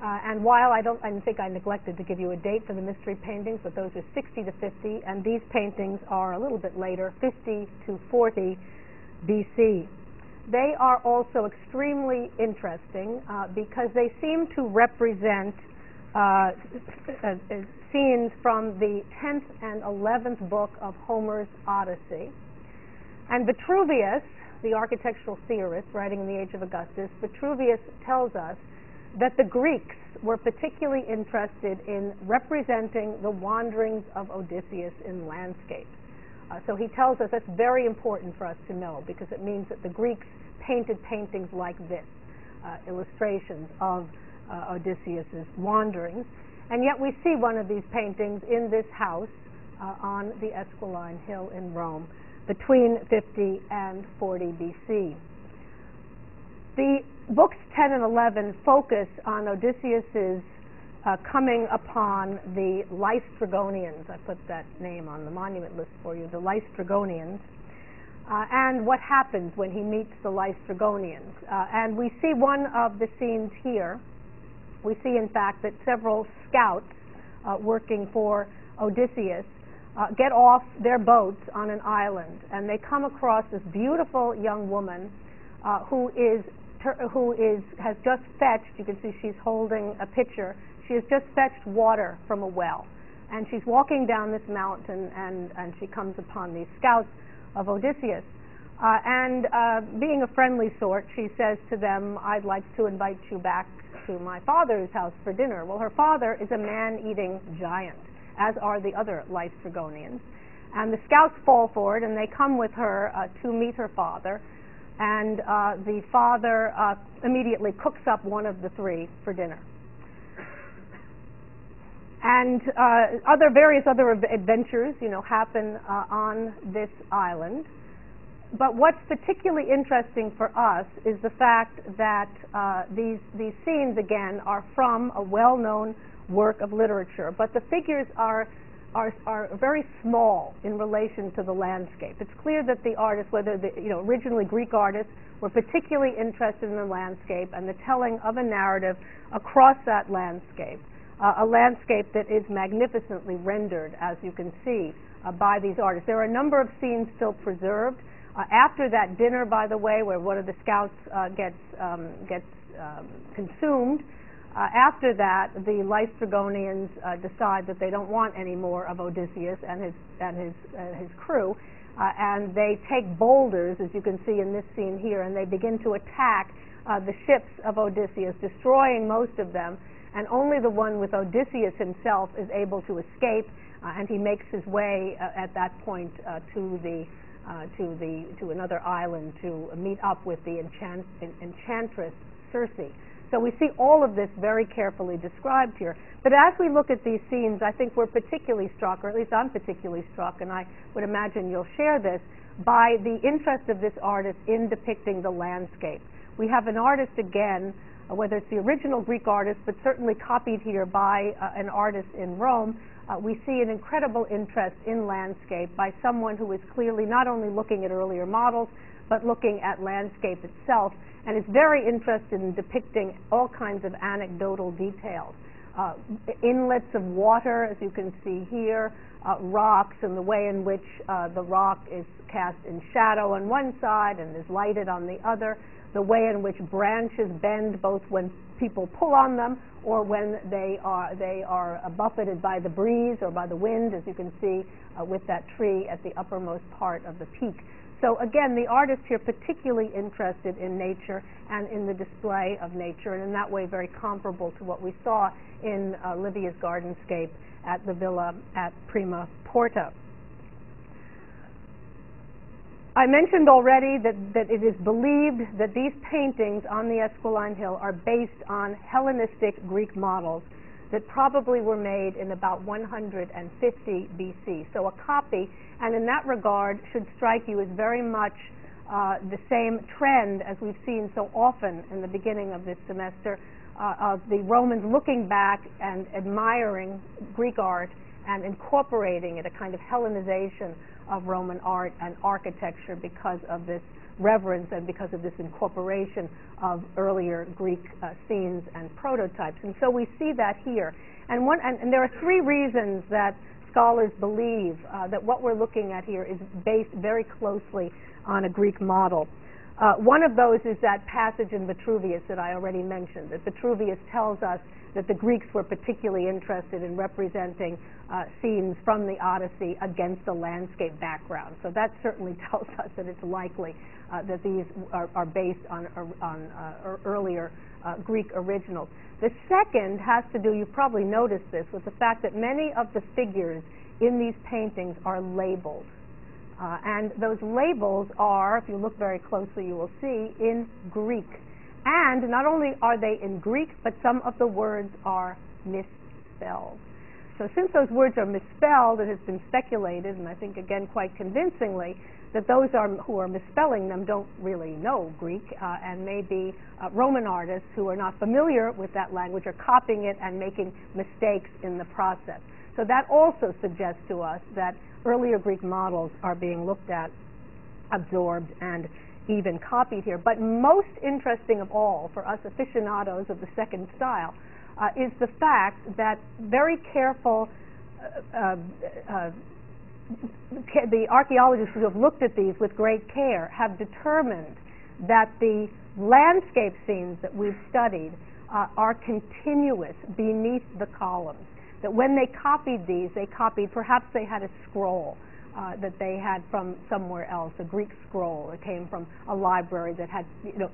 And while I think I neglected to give you a date for the mystery paintings, but those are 60 to 50, and these paintings are a little bit later, 50 to 40 BC. They are also extremely interesting because they seem to represent scenes from the 10th and 11th book of Homer's Odyssey. And Vitruvius, the architectural theorist writing in the age of Augustus, Vitruvius tells us that the Greeks were particularly interested in representing the wanderings of Odysseus in landscapes. So he tells us that's very important for us to know, because it means that the Greeks painted paintings like this, illustrations of Odysseus's wanderings. And yet we see one of these paintings in this house on the Esquiline Hill in Rome between 50 and 40 BC. The books 10 and 11 focus on Odysseus's coming upon the Lystrygonians. I put that name on the monument list for you, the Lystrygonians, and what happens when he meets the Lystrygonians. And we see one of the scenes here. We see, in fact, that several scouts working for Odysseus get off their boats on an island, and they come across this beautiful young woman who has just fetched, you can see she's holding a pitcher, she has just fetched water from a well, and she's walking down this mountain, and she comes upon these scouts of Odysseus, and being a friendly sort, she says to them, "I'd like to invite you back to my father's house for dinner." Well, her father is a man-eating giant, as are the other Lystrygonians, and the scouts fall for it, and they come with her to meet her father, and the father immediately cooks up one of the three for dinner. And various other adventures, happen on this island. But what's particularly interesting for us is the fact that these scenes, again, are from a well-known work of literature, but the figures are very small in relation to the landscape. It's clear that the artists, whether originally Greek artists, were particularly interested in the landscape and the telling of a narrative across that landscape, a landscape that is magnificently rendered, as you can see, by these artists. There are a number of scenes still preserved. After that dinner, by the way, where one of the scouts gets consumed, after that, the Lystrygonians decide that they don't want any more of Odysseus and his crew, and they take boulders, as you can see in this scene here, and they begin to attack the ships of Odysseus, destroying most of them, and only the one with Odysseus himself is able to escape, and he makes his way at that point to another island to meet up with the enchantress Circe. So we see all of this very carefully described here. But as we look at these scenes, I think we're particularly struck, or at least I'm particularly struck, and I would imagine you'll share this, by the interest of this artist in depicting the landscape. We have an artist, again, whether it's the original Greek artist, but certainly copied here by an artist in Rome, we see an incredible interest in landscape by someone who is clearly not only looking at earlier models, but looking at landscape itself, and is very interested in depicting all kinds of anecdotal details. Inlets of water, as you can see here, rocks, and the way in which the rock is cast in shadow on one side and is lighted on the other, the way in which branches bend both when people pull on them or when they are buffeted by the breeze or by the wind, as you can see with that tree at the uppermost part of the peak. So again, the artist here particularly interested in nature and in the display of nature, and in that way very comparable to what we saw in Livia's gardenscape at the villa at Prima Porta. I mentioned already that it is believed that these paintings on the Esquiline Hill are based on Hellenistic Greek models that probably were made in about 150 BC. So a copy, and in that regard, should strike you as very much the same trend as we've seen so often in the beginning of this semester, of the Romans looking back and admiring Greek art and incorporating it, a kind of Hellenization of Roman art and architecture because of this reverence and because of this incorporation of earlier Greek scenes and prototypes. And so we see that here. And there are three reasons that scholars believe that what we're looking at here is based very closely on a Greek model. One of those is that passage in Vitruvius that I already mentioned, that Vitruvius tells us that the Greeks were particularly interested in representing scenes from the Odyssey against a landscape background. So that certainly tells us that it's likely that these are based on earlier Greek originals. The second has to do, you've probably noticed this, with the fact that many of the figures in these paintings are labeled. And those labels are, if you look very closely, you will see, in Greek. And not only are they in Greek, but some of the words are misspelled. So since those words are misspelled, it has been speculated, and I think again quite convincingly, that those who are misspelling them don't really know Greek, and maybe Roman artists who are not familiar with that language are copying it and making mistakes in the process. So that also suggests to us that earlier Greek models are being looked at, absorbed, and even copied here. But most interesting of all for us aficionados of the second style is the fact that very careful the archaeologists who have looked at these with great care have determined that the landscape scenes that we've studied are continuous beneath the columns. That when they copied these, perhaps they had a scroll that they had from somewhere else, a Greek scroll that came from a library that had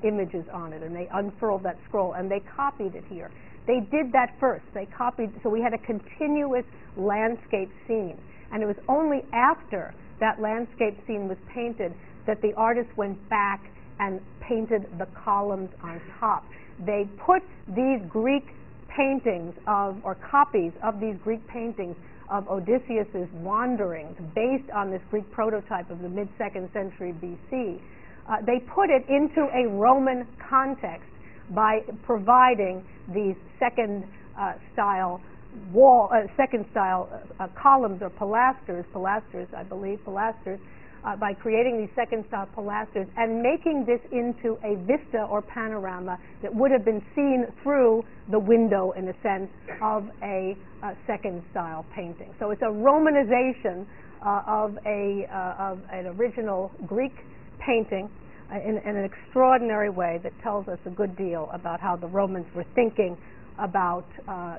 images on it, and they unfurled that scroll and they copied it here. They did that first. They copied, so we had a continuous landscape scene. And it was only after that landscape scene was painted that the artist went back and painted the columns on top. They put these Greek paintings or copies of these Greek paintings of Odysseus's wanderings based on this Greek prototype of the mid-2nd century BC. They put it into a Roman context by providing these second style columns or pilasters, by creating these second style pilasters and making this into a vista or panorama that would have been seen through the window, in a sense, of a second style painting. So it's a Romanization of an original Greek painting in an extraordinary way that tells us a good deal about how the Romans were thinking about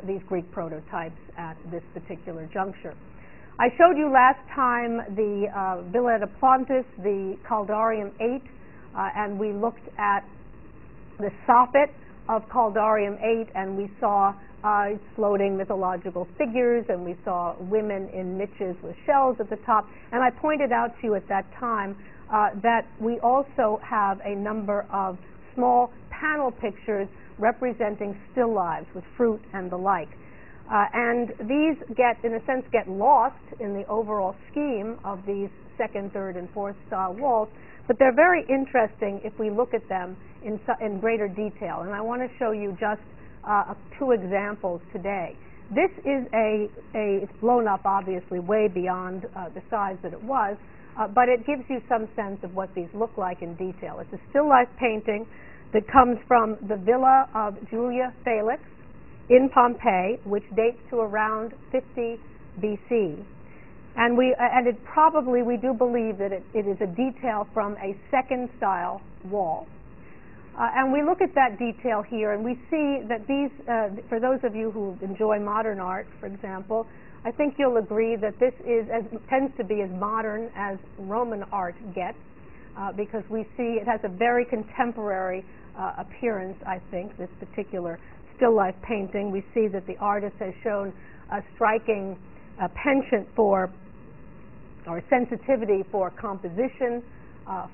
these Greek prototypes at this particular juncture. I showed you last time the Villa de Plantis, the Caldarium 8, and we looked at the soffit of Caldarium 8, and we saw floating mythological figures, and we saw women in niches with shells at the top. And I pointed out to you at that time that we also have a number of small panel pictures representing still lives with fruit and the like. And these in a sense, get lost in the overall scheme of these second, third, and fourth style walls, but they're very interesting if we look at them in greater detail. And I want to show you just two examples today. This is it's blown up, obviously, way beyond the size that it was, but it gives you some sense of what these look like in detail. It's a still life painting that comes from the villa of Julia Felix in Pompeii, which dates to around 50 BC. And we do believe that it is a detail from a second style wall. And we look at that detail here, and we see that these, for those of you who enjoy modern art, for example, I think you'll agree that this tends to be as modern as Roman art gets, because we see it has a very contemporary appearance, I think, this particular still life painting. We see that the artist has shown a striking penchant for, or sensitivity for composition,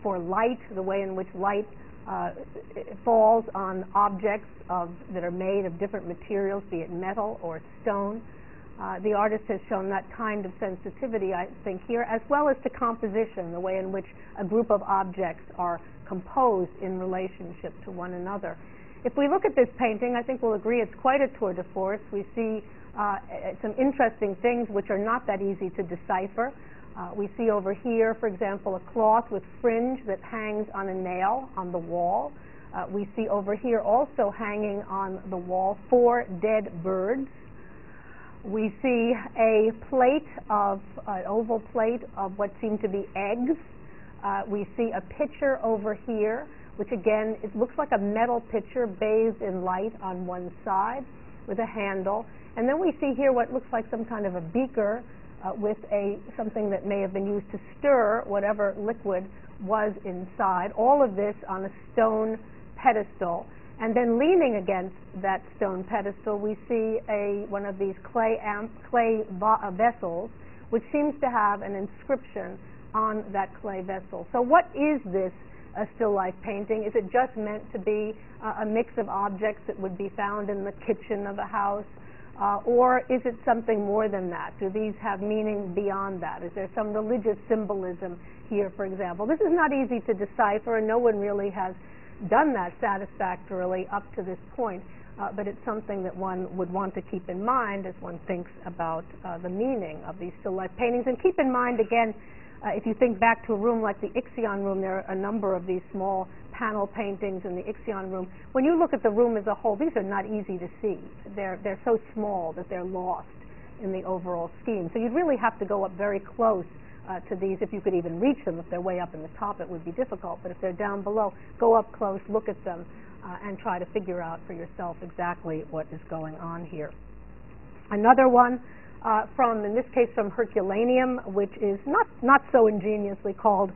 for light, the way in which light falls on objects that are made of different materials, be it metal or stone. The artist has shown that kind of sensitivity, I think, here, as well as to composition, the way in which a group of objects are composed in relationship to one another. If we look at this painting, I think we'll agree it's quite a tour de force. We see some interesting things which are not that easy to decipher. We see over here, for example, a cloth with fringe that hangs on a nail on the wall. We see over here also hanging on the wall 4 dead birds. We see a plate an oval plate of what seem to be eggs. We see a pitcher over here, which again, it looks like a metal pitcher bathed in light on one side with a handle. And then we see here what looks like some kind of a beaker with something that may have been used to stir whatever liquid was inside. All of this on a stone pedestal. And then leaning against that stone pedestal, we see one of these clay vessels, which seems to have an inscription on that clay vessel. So what is this still life painting? Is it just meant to be a mix of objects that would be found in the kitchen of a house? Or is it something more than that? Do these have meaning beyond that? Is there some religious symbolism here, for example? This is not easy to decipher, and no one really has done that satisfactorily up to this point, but it's something that one would want to keep in mind as one thinks about the meaning of these still life paintings. And keep in mind, again, if you think back to a room like the Ixion room, there are a number of these small panel paintings in the Ixion room. When you look at the room as a whole, these are not easy to see. They're so small that they're lost in the overall scheme. So you'd really have to go up very close to these, if you could even reach them. If they're way up in the top, it would be difficult, but if they're down below, go up close, look at them, and try to figure out for yourself exactly what is going on here. Another one in this case, from Herculaneum, which is not so ingeniously called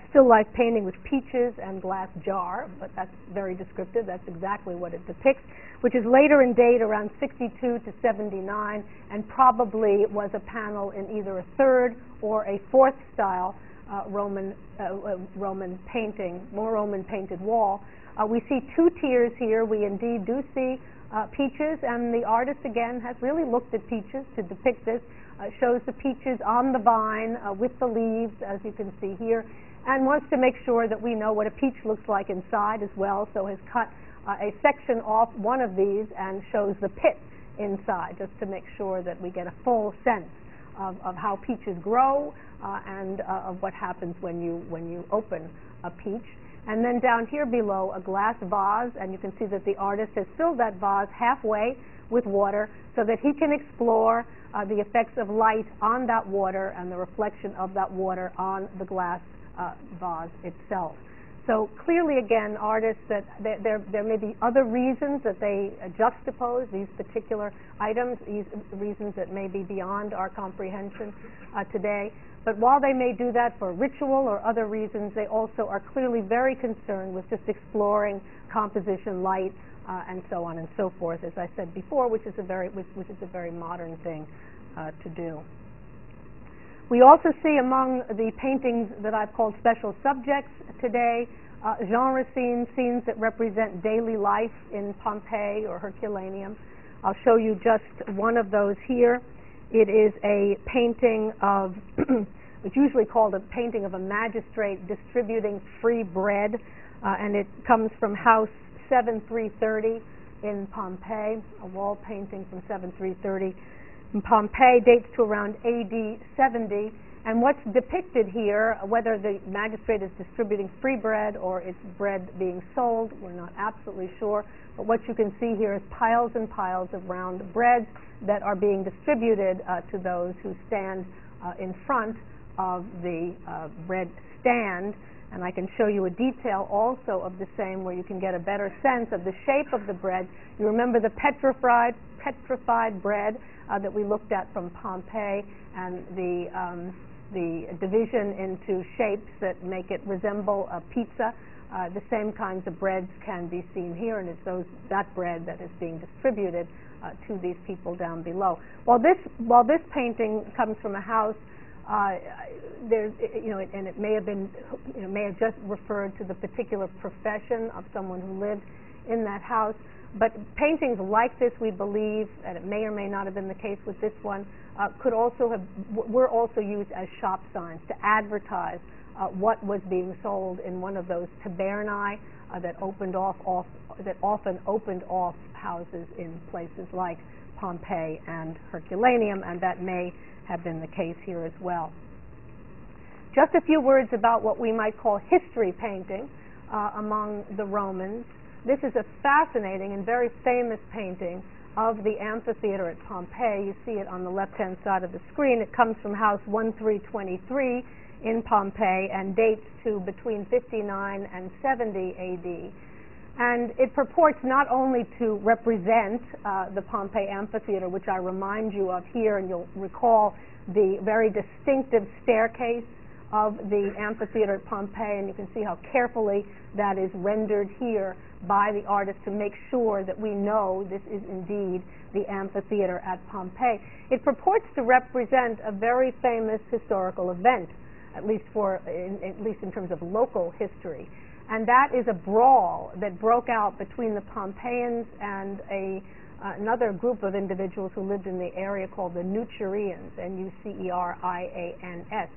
still life painting with peaches and glass jar, but that's very descriptive. That's exactly what it depicts, which is later in date, around 62 to 79, and probably was a panel in either a third or a fourth style Roman painting, more Roman painted wall. We see two tiers here. We indeed do see peaches, and the artist again has really looked at peaches to depict this. Shows the peaches on the vine with the leaves, as you can see here, and wants to make sure that we know what a peach looks like inside as well, so has cut a section off one of these and shows the pit inside, just to make sure that we get a full sense of how peaches grow and of what happens when you open a peach. And then down here below, a glass vase, and you can see that the artist has filled that vase halfway with water so that he can explore the effects of light on that water and the reflection of that water on the glass vase itself. So clearly, again, artists, that there may be other reasons that they juxtapose these particular items, these reasons that may be beyond our comprehension today. But while they may do that for ritual or other reasons, they also are clearly very concerned with just exploring composition, light, and so on and so forth, as I said before, which is a very modern thing to do. We also see among the paintings that I've called special subjects today, genre scenes that represent daily life in Pompeii or Herculaneum. I'll show you just one of those here. It is a painting of, it's usually called a painting of a magistrate distributing free bread, and it comes from house 7330 in Pompeii, a wall painting from 7330 in Pompeii, dates to around AD 70. And what's depicted here, whether the magistrate is distributing free bread or it's bread being sold, we're not absolutely sure, but what you can see here is piles and piles of round bread that are being distributed to those who stand in front of the bread stand. And I can show you a detail also of the same, where you can get a better sense of the shape of the bread. You remember the petrified bread that we looked at from Pompeii, and the division into shapes that make it resemble a pizza. The same kinds of breads can be seen here, and it's that bread that is being distributed to these people down below. While this painting comes from a house, there's, and it may have been, may have just referred to the particular profession of someone who lived in that house. But paintings like this, we believe, and it may or may not have been the case with this one, were also used as shop signs to advertise what was being sold in one of those tabernae that often opened off houses in places like Pompeii and Herculaneum, and that may have been the case here as well. Just a few words about what we might call history painting among the Romans. This is a fascinating and very famous painting of the amphitheater at Pompeii. You see it on the left-hand side of the screen. It comes from house 1323 in Pompeii and dates to between 59 and 70 AD. And it purports not only to represent the Pompeii amphitheater, which I remind you of here, and you'll recall the very distinctive staircase of the amphitheater at Pompeii, and you can see how carefully that is rendered here by the artist to make sure that we know this is indeed the amphitheater at Pompeii. It purports to represent a very famous historical event, at least in terms of local history, and that is a brawl that broke out between the Pompeians and a another group of individuals who lived in the area called the Nucerians, N-U-C-E-R-I-A-N-S.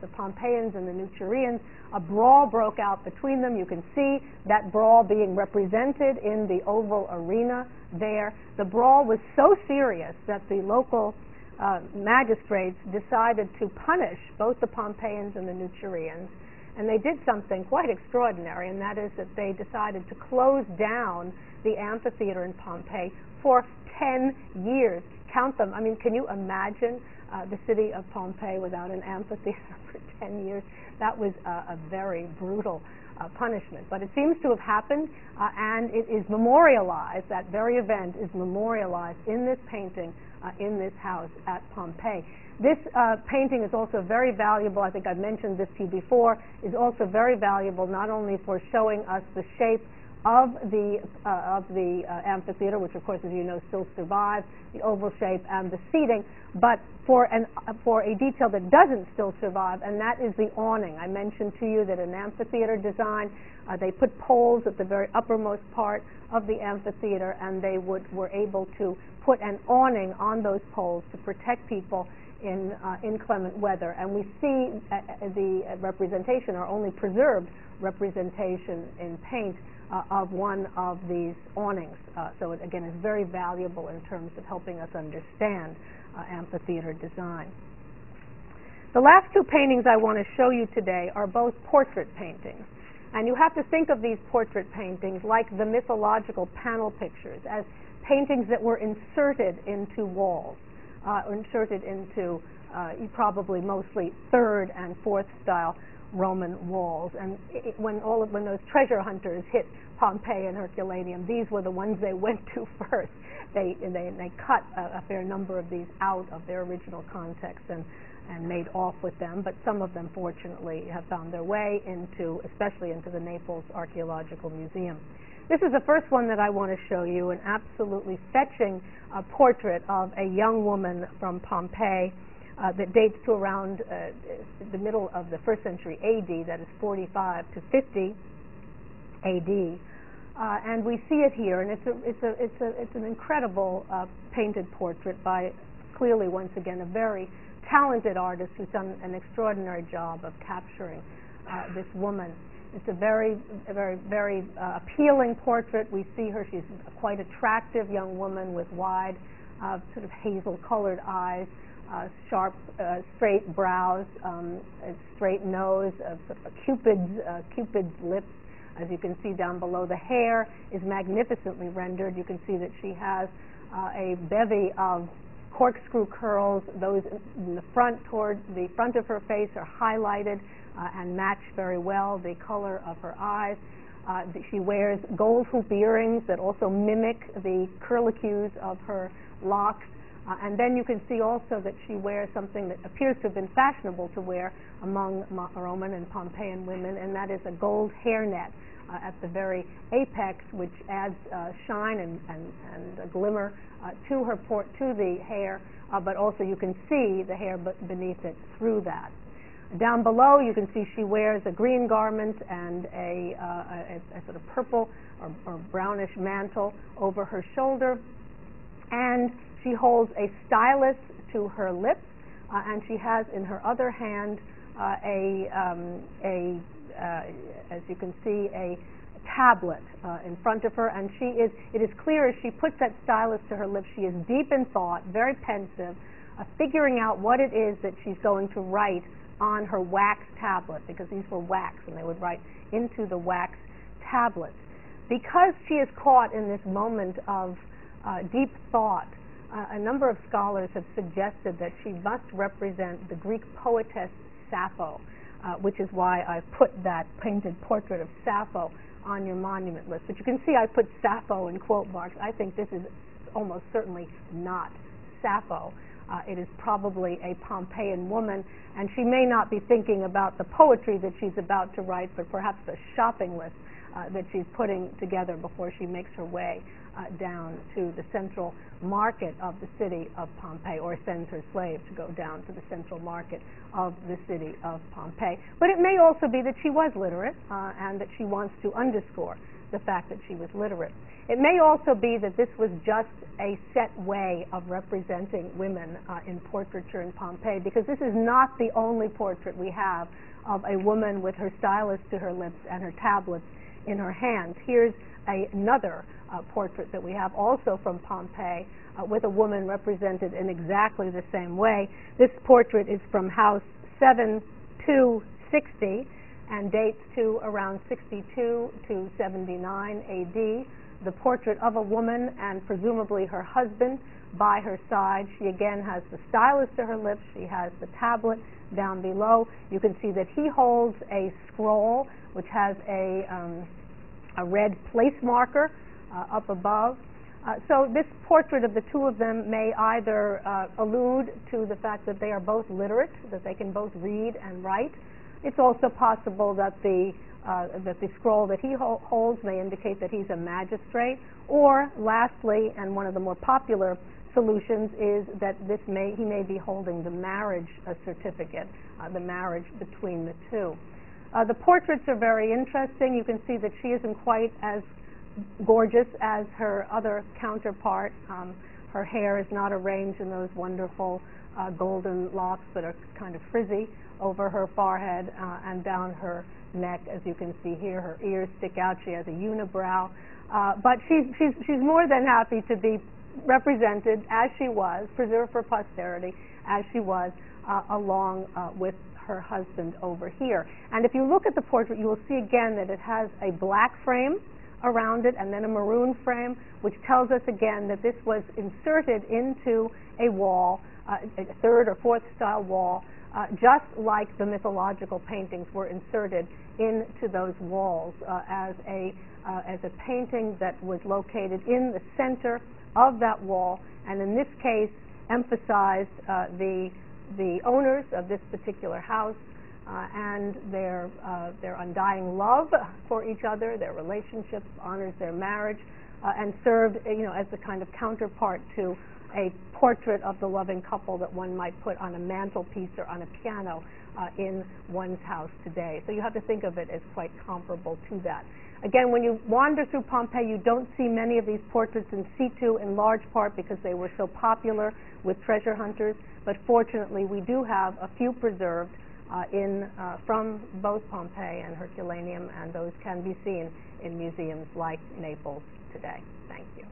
The Pompeians and the Nucerians, a brawl broke out between them. You can see that brawl being represented in the oval arena there. The brawl was so serious that the local magistrates decided to punish both the Pompeians and the Nucerians, and they did something quite extraordinary, and that is that they decided to close down the amphitheater in Pompeii for 10 years. Count them. I mean, can you imagine the city of Pompeii without an amphitheater for 10 years? That was a very brutal punishment. But it seems to have happened, and it is memorialized, that very event is memorialized in this painting in this house at Pompeii. This painting is also very valuable, I think I've mentioned this to you before, is also very valuable not only for showing us the shape of the amphitheater, which of course, as you know, still survives, the oval shape and the seating, but for a detail that doesn't still survive, and that is the awning. I mentioned to you that in amphitheater design, they put poles at the very uppermost part of the amphitheater, and they were able to put an awning on those poles to protect people in inclement weather. And we see the representation, or only preserved representation in paint, of one of these awnings. So it, again, is very valuable in terms of helping us understand amphitheater design. The last two paintings I want to show you today are both portrait paintings. And you have to think of these portrait paintings like the mythological panel pictures, as paintings that were inserted into walls, or inserted into probably mostly 3rd and 4th style Roman walls. And when those treasure hunters hit Pompeii and Herculaneum, these were the ones they went to first. They cut a fair number of these out of their original context and made off with them, but some of them fortunately have found their way especially into the Naples Archaeological Museum. This is the first one that I want to show you, an absolutely fetching portrait of a young woman from Pompeii that dates to around the middle of the 1st century AD, that is 45 to 50 AD. And we see it here, and it's an incredible painted portrait by, clearly, once again, a very talented artist who's done an extraordinary job of capturing this woman. It's a very, very, very appealing portrait. We see her; she's a quite attractive young woman with wide, sort of hazel-colored eyes, sharp, straight brows, a straight nose, sort of a Cupid's lips. As you can see down below, the hair is magnificently rendered. You can see that she has a bevy of corkscrew curls. Those in the front, toward the front of her face, are highlighted and match very well the color of her eyes. She wears gold hoop earrings that also mimic the curlicues of her locks. And then you can see also that she wears something that appears to have been fashionable to wear among Roman and Pompeian women, and that is a gold hairnet at the very apex, which adds shine and a glimmer to the hair, but also you can see the hair beneath it through that. Down below, you can see she wears a green garment and a sort of purple or brownish mantle over her shoulder, and she holds a stylus to her lips, and she has in her other hand as you can see, a tablet in front of her, and it is clear as she puts that stylus to her lips, she is deep in thought, very pensive, figuring out what it is that she's going to write on her wax tablet, because these were wax, and they would write into the wax tablets. Because she is caught in this moment of deep thought, a number of scholars have suggested that she must represent the Greek poetess Sappho, which is why I put that painted portrait of Sappho on your monument list. But you can see I put Sappho in quote marks. I think this is almost certainly not Sappho. It is probably a Pompeian woman, and she may not be thinking about the poetry that she's about to write, but perhaps the shopping list that she's putting together before she makes her way down to the central market of the city of Pompeii, or sends her slave to go down to the central market of the city of Pompeii. But it may also be that she was literate and that she wants to underscore the fact that she was literate. It may also be that this was just a set way of representing women in portraiture in Pompeii, because this is not the only portrait we have of a woman with her stylus to her lips and her tablets in her hands. Here's another portrait that we have also from Pompeii with a woman represented in exactly the same way. This portrait is from house 7260 and dates to around 62 to 79 AD. The portrait of a woman and presumably her husband by her side. She again has the stylus to her lips. She has the tablet down below. You can see that he holds a scroll which has a red place marker up above. So this portrait of the two of them may either allude to the fact that they are both literate, that they can both read and write. It's also possible that the scroll that he holds may indicate that he's a magistrate. Or lastly, and one of the more popular solutions, is that he may be holding the marriage certificate, the marriage between the two. The portraits are very interesting. You can see that she isn't quite as gorgeous as her other counterpart. Her hair is not arranged in those wonderful golden locks that are kind of frizzy over her forehead and down her neck. As you can see here, her ears stick out. She has a unibrow. But she's more than happy to be represented as she was, preserved for posterity, as she was, along with her husband over here. And if you look at the portrait, you will see again that it has a black frame around it and then a maroon frame, which tells us again that this was inserted into a wall, a third or fourth style wall, just like the mythological paintings were inserted into those walls as a painting that was located in the center of that wall, and in this case emphasized the owners of this particular house and their undying love for each other, their relationships, honors their marriage, and served as the kind of counterpart to a portrait of the loving couple that one might put on a mantelpiece or on a piano in one's house today. So you have to think of it as quite comparable to that. Again, when you wander through Pompeii, you don't see many of these portraits in situ, in large part because they were so popular with treasure hunters, but fortunately we do have a few preserved from both Pompeii and Herculaneum, and those can be seen in museums like Naples today. Thank you.